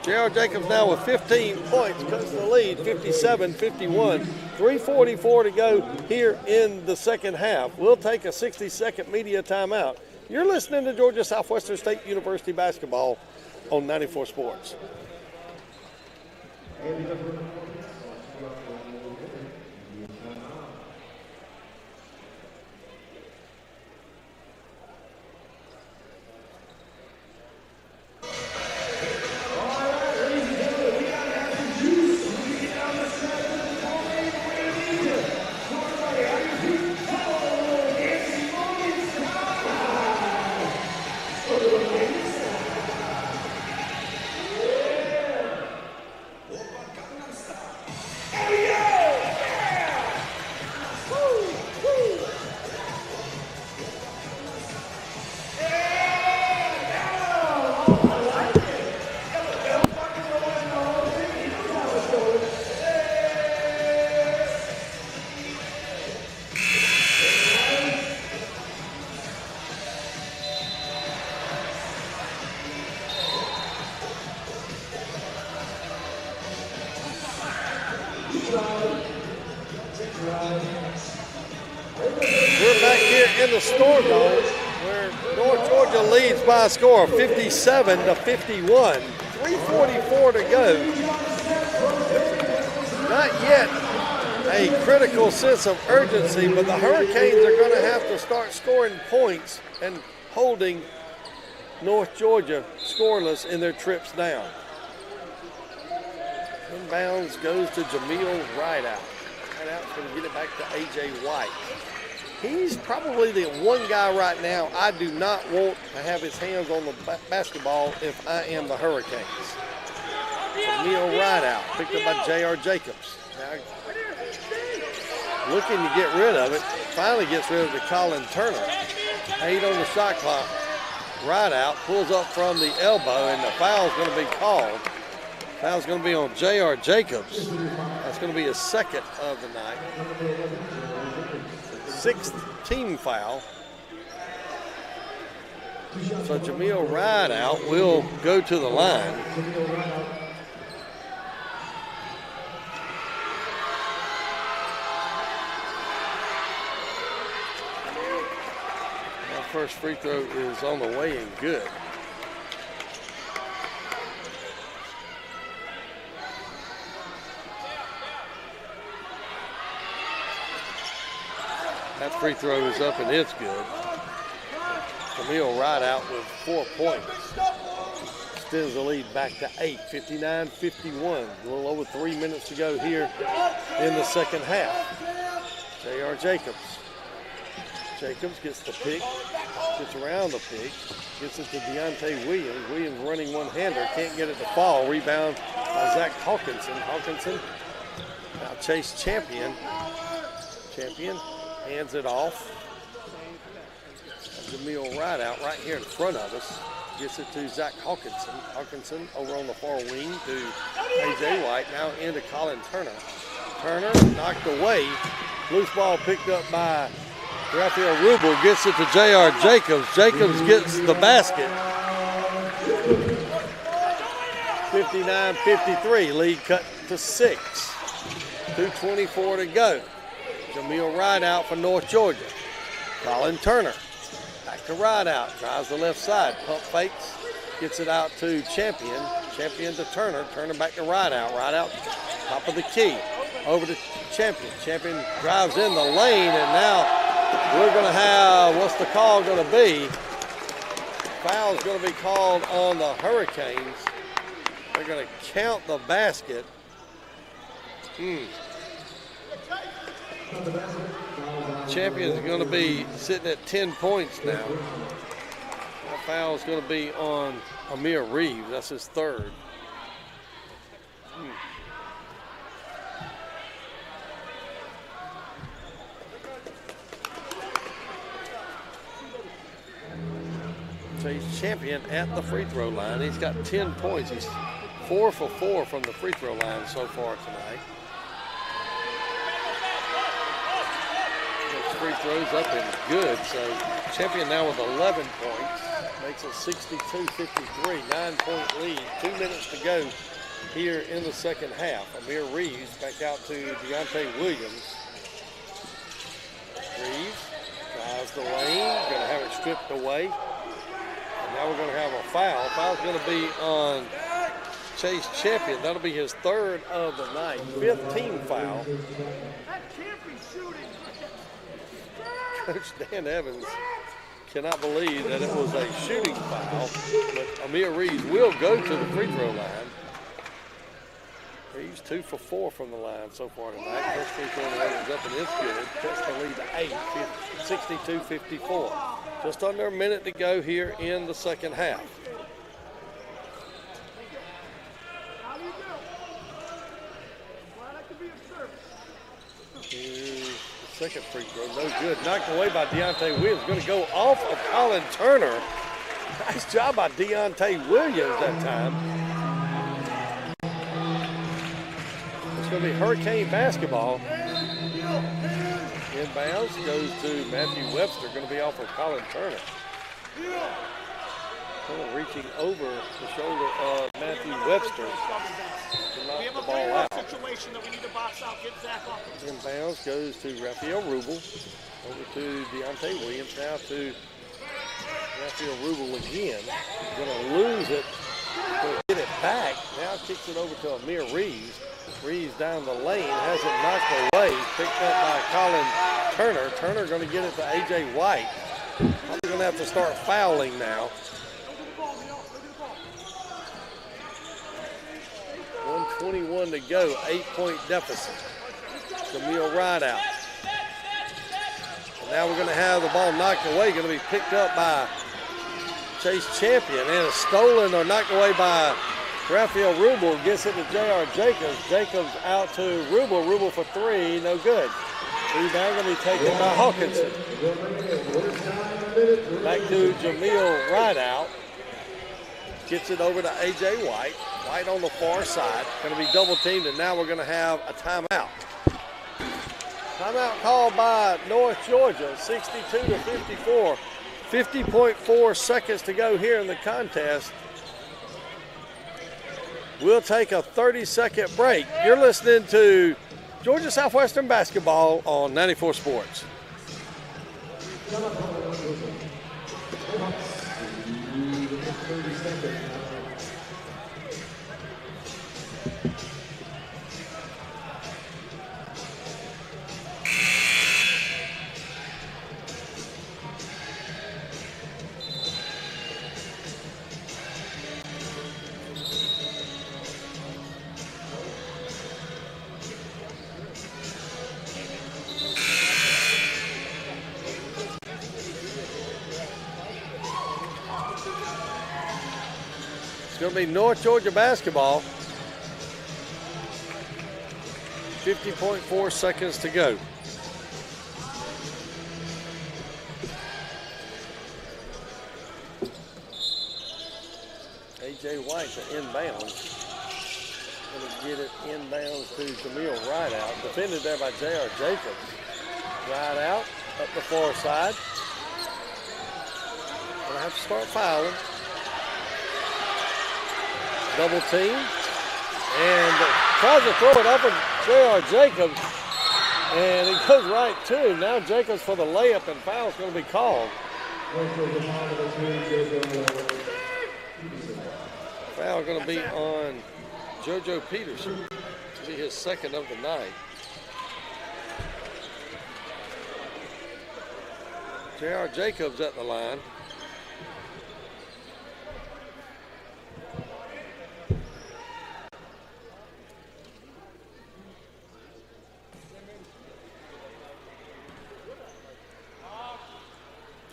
J.R. Jacobs now with 15 points, cuts the lead, 57-51. 3:44 to go here in the second half. We'll take a 60-second media timeout. You're listening to Georgia Southwestern State University basketball on 94 Sports. We're back here in the Store Dome where North Georgia leads by a score of 57-51. 3:44 to go. Not yet a critical sense of urgency, but the Hurricanes are going to have to start scoring points and holding North Georgia scoreless in their trips down. Inbounds goes to Jameel Rideout. Rideout's going to get it back to A.J. White. He's probably the one guy right now I do not want to have his hands on the basketball if I am the Hurricanes. Jameel Rideout, picked up by J.R. Jacobs. Now, looking to get rid of it, finally gets rid of it to Colin Turner. 8 on the shot clock. Rideout pulls up from the elbow, and the foul's going to be called. Foul's going to be on J.R. Jacobs. That's going to be his second of the night. 6th team foul. So Jameel Rideout will go to the line. Our first free throw is on the way and good. That free throw is up and it's good. Jameel Rideout with 4 points. Extends the lead back to 8, 59-51. A little over 3 minutes to go here in the second half. J.R. Jacobs. Jacobs gets the pick, gets around the pick, gets it to Deontay Williams. Williams running one-hander, can't get it to fall. Rebound by Zach Hawkinson. Hawkinson now Chase Champion. Champion hands it off. Jameel Rideout right here in front of us. Gets it to Zach Hawkinson. Hawkinson over on the far wing to A.J. White. Now into Colin Turner. Turner knocked away. Loose ball picked up by Raphael Rubel. Gets it to J.R. Jacobs. Jacobs gets the basket. 59-53. Lead cut to 6. 2:24 to go. Jameel Rideout for North Georgia. Colin Turner. Back to Rideout. Drives the left side. Pump fakes. Gets it out to Champion. Champion to Turner. Turner back to Rideout. Rideout top of the key. Over to Champion. Champion drives in the lane, and now we're going to have, what's the call going to be? Foul's going to be called on the Hurricanes. They're going to count the basket. Champion's going to be sitting at 10 points now. That foul is going to be on Amir Reeves. That's his third. Chase Champion at the free throw line. He's got 10 points. He's 4 for 4 from the free throw line so far tonight. free throws up and good. So Champion now with 11 points. Makes it 62-53, 9-point lead. 2 minutes to go here in the second half. Amir Reeves back out to Deontay Williams. Reeves drives the lane, going to have it stripped away. And now we're going to have a foul. Foul's going to be on Chase Champion. That'll be his third of the night. 15 foul. Coach Dan Evans cannot believe that it was a shooting foul, but Amir Reeves will go to the free throw line. Reeves 2 for 4 from the line so far tonight. First free throw line is up and it's good. Cuts the lead to 8, 62-54. Just under a minute to go here in the second half. Here's the second free throw, no good. Knocked away by Deontay Williams. Going to go off of Colin Turner. Nice job by Deontay Williams that time. It's going to be Hurricane basketball. Inbounds goes to Matthew Webster. Going to be off of Colin Turner. Kind of reaching over the shoulder of Matthew Webster to knock the ball out. Inbounds goes to Raphael Rubel. Over to Deontay Williams. Now to Raphael Rubel again. Going to lose it. Going to get it back. Now kicks it over to Amir Reeves. Reeves down the lane. Has it knocked away. Picked up by Colin Turner. Turner going to get it to A.J. White. Probably going to have to start fouling now. 1:21 to go, 8-point deficit. Jamil Rideout. And now we're going to have the ball knocked away, going to be picked up by Chase Champion, and it's stolen or knocked away by Raphael Rubel. Gets it to J.R. Jacobs. Jacobs out to Rubel. Rubel for 3, no good. Rebound going to be taken by Hawkinson. Back to Jamil Rideout. Gets it over to A.J. White. White on the far side. Going to be double teamed, and now we're going to have a timeout. Timeout called by North Georgia, 62-54. 50.4 seconds to go here in the contest. We'll take a 30-second break. You're listening to Georgia Southwestern Basketball on 94 Sports. It's going to be North Georgia basketball. 50.4 seconds to go. A.J. White to inbounds. Going to get it inbounds to Jamil Rideout. Defended there by J.R. Jacobs. Rideout up the far side. Going to have to start fouling. Double team, and tries to throw it up at J.R. Jacobs, and it goes right to him. Now Jacobs for the layup, and foul's going to be called. Foul going to be on JoJo Peterson. To be his second of the night. J.R. Jacobs at the line.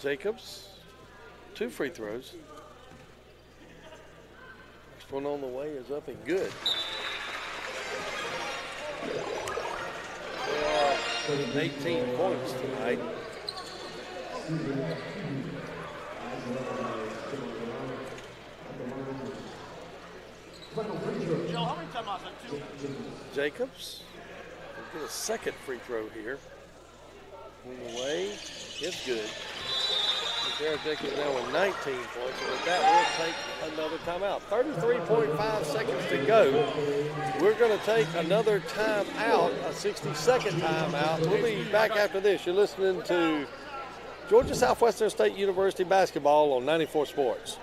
Jacobs, 2 free throws. First one on the way is up and good. They are 18 points tonight. Jacobs will get a second free throw here. On the way, it's good. Jared Jacobs now with 19 points, and with that will take another timeout. 33.5 seconds to go. We're going to take another timeout, a 60-second timeout. We'll be back after this. You're listening to Georgia Southwestern State University basketball on 94 Sports.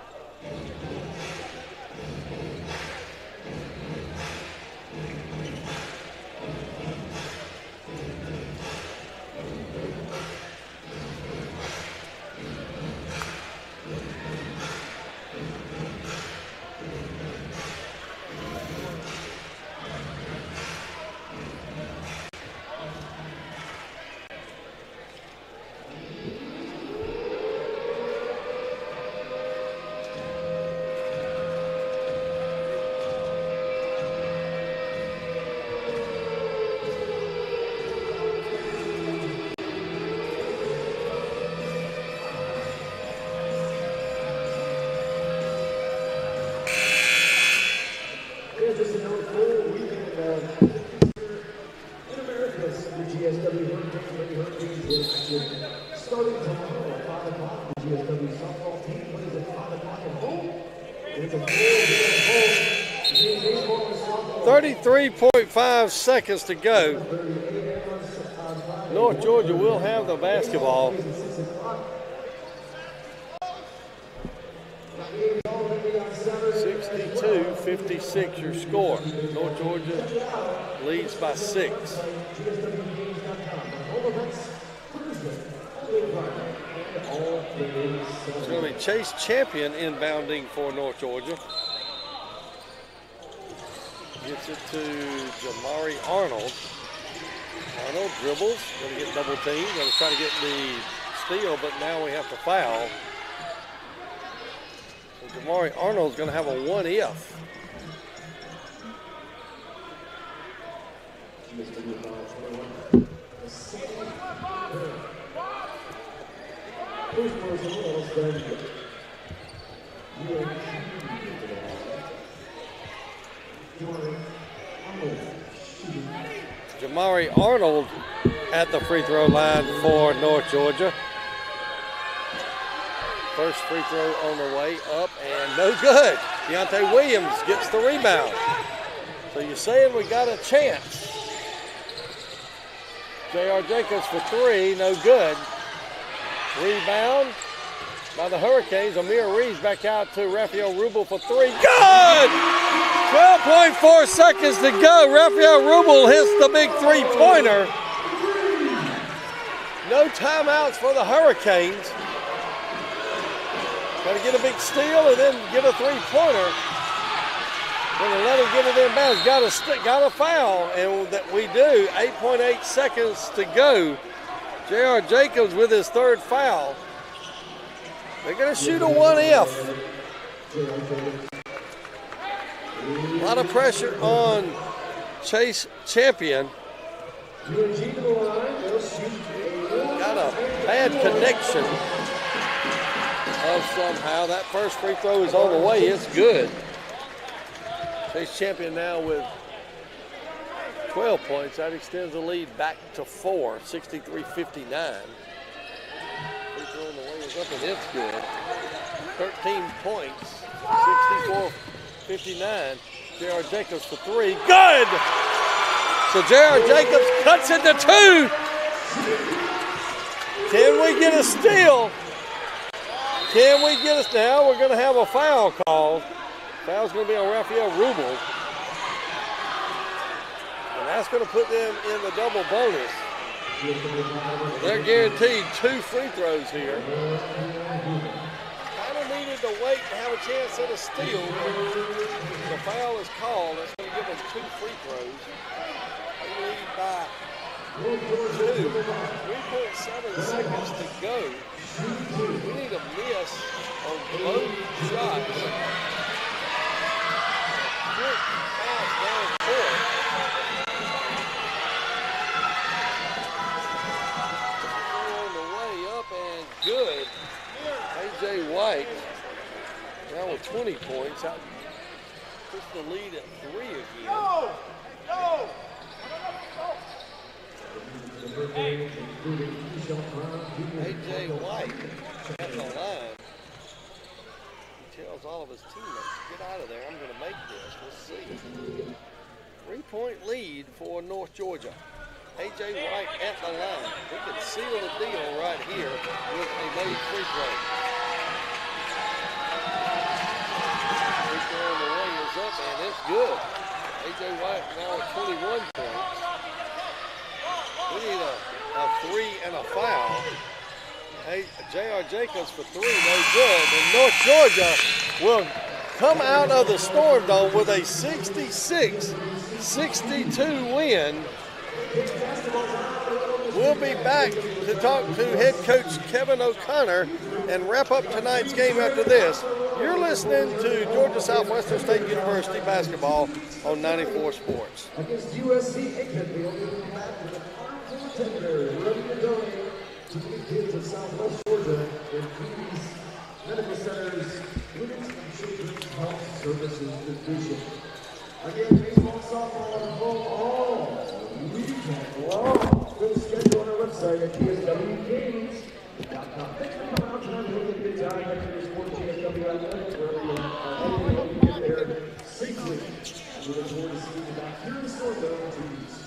Just another full weekend in Americus, the GSW Hurricanes in action. Starting tomorrow at 5 o'clock, the GSW softball team plays at 5 o'clock at home. It's a full 33.5 seconds to go. North Georgia will have the basketball. 62-56 your score. North Georgia leads by 6. It's going to be Chase Champion inbounding for North Georgia. Gets it to Jamari Arnold. Arnold dribbles, going to get double teamed, going to try to get the steal, but now we have to foul. So Jamari Arnold's going to have a one-if. Jamari Arnold at the free throw line for North Georgia. First free throw on the way up and no good. Deontay Williams gets the rebound. So you're saying we got a chance. J.R. Jacobs for three, no good. Rebound by the Hurricanes. Amir Reeves back out to Raphael Rubel for three. Good! 12.4 seconds to go. Raphael Rubel hits the big three-pointer. No timeouts for the Hurricanes. Got to get a big steal and then get a three-pointer. When they let him get it in bounds, got a foul, and that we do. 8.8 seconds to go. J.R. Jacobs with his third foul. They're going to shoot a one-if. A lot of pressure on Chase Champion. Got a bad connection of somehow. That first free throw is on the way. It's good. Chase Champion now with 12 points. That extends the lead back to 4, 63-59. Free throw on the way is up and it's good. 13 points, 64-59. J.R. Jacobs for three. Good! So J.R. Jacobs cuts it to 2. Can we get a steal? Can we get us now? We're going to have a foul called. Foul's going to be on Raphael Rubel. And that's going to put them in the double bonus. They're guaranteed 2 free throws here. Kind of needed to wait to have a chance at a steal. The foul is called. That's going to give them 2 free throws. They lead by 2. 3.7 seconds to go. We need a miss on both shots. Quick pass down court. On the way up and good. A.J. White now with 20 points. Out puts the lead at 3 again. A.J. White at the line. He tells all of his teammates, get out of there, I'm going to make this. Let's see. 3-point lead for North Georgia. A.J. White at the line. We could seal the deal right here with a made free throw. Free throw on the way is up, and it's good. A.J. White now at 21 points. We need a three and a foul. Hey, J.R. Jacobs for three, no good. And North Georgia will come out of the Storm Dome with a 66-62 win. We'll be back to talk to head coach Kevin O'Connor and wrap up tonight's game after this. You're listening to Georgia Southwestern State University basketball on 94 Sports. Against USC, Aiken, wherever you're going, to the kids of Southwest Georgia in these medical centers, women's and children's health services division. Again, baseball, softball, and home all weekend long. Good schedule on our website at gswgames.com. Thanks for coming out tonight. We'll get a good time after this sports GSW wherever you are. Hope you get there safely. We look forward to seeing you back here in the store, though, in 2 weeks.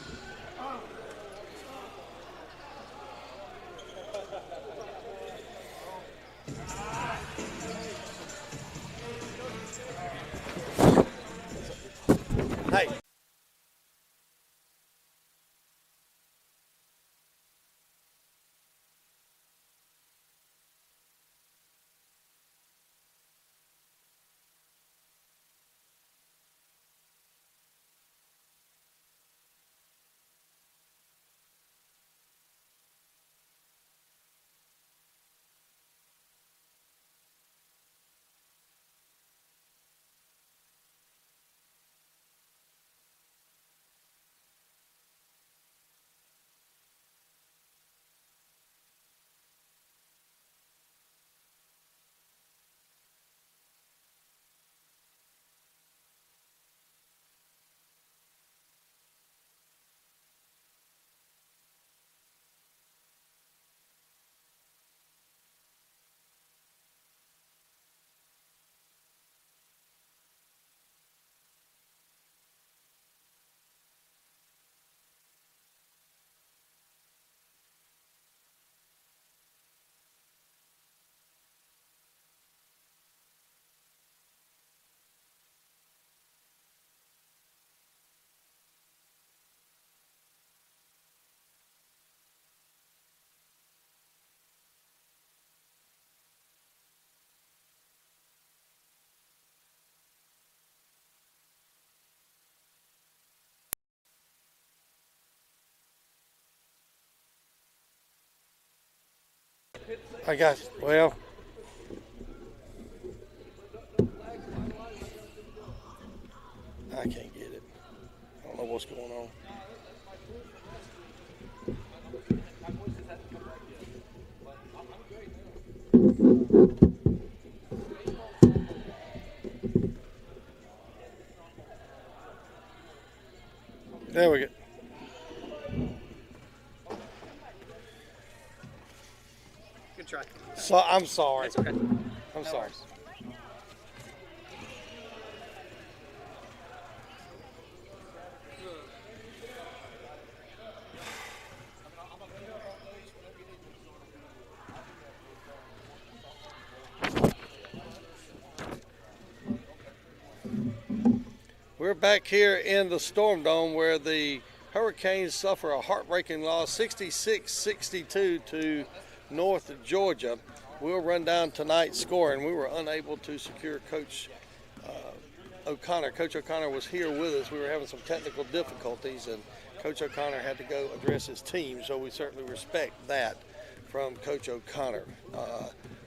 Hey. I got you. Well, I can't get it. I don't know what's going on. There we go. Good try. So I'm sorry. That's okay. I'm sorry. We're back here in the Storm Dome where the Hurricanes suffer a heartbreaking loss, 66-62 to North Georgia. We'll run down tonight's scoring. We were unable to secure Coach O'Connor. Coach O'Connor was here with us. We were having some technical difficulties, and Coach O'Connor had to go address his team, so we certainly respect that from Coach O'Connor.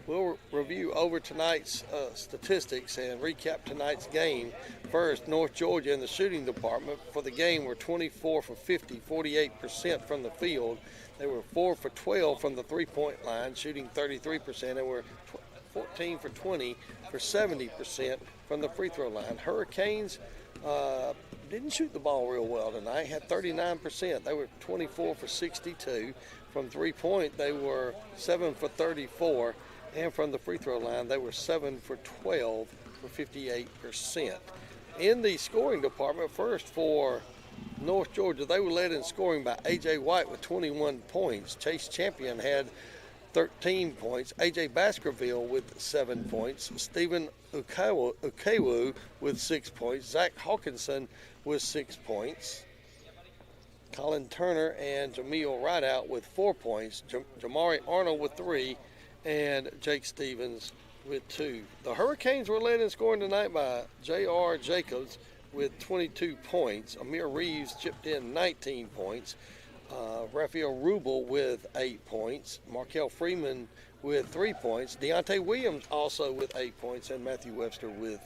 We'll review over tonight's statistics and recap tonight's game. First, North Georgia in the shooting department for the game were 24 for 50, 48% from the field. They were 4 for 12 from the three-point line, shooting 33%, and were 14 for 20 for 70% from the free throw line. Hurricanes didn't shoot the ball real well tonight. Had 39%. They were 24 for 62. From 3-point, they were 7 for 34. And from the free throw line, they were 7 for 12 for 58%. In the scoring department, first for North Georgia, they were led in scoring by A.J. White with 21 points. Chase Champion had 13 points. A.J. Baskerville with 7 points. Stephen Ukewu with 6 points. Zach Hawkinson with 6 points. Colin Turner and Jameel Rideout with 4 points. Jamari Arnold with 3. And Jake Stevens with 2. The Hurricanes were led in scoring tonight by J.R. Jacobs with 22 points. Amir Reeves chipped in 19 points. Raphael Rubel with 8 points. Markel Freeman with 3 points. Deontay Williams also with 8 points. And Matthew Webster with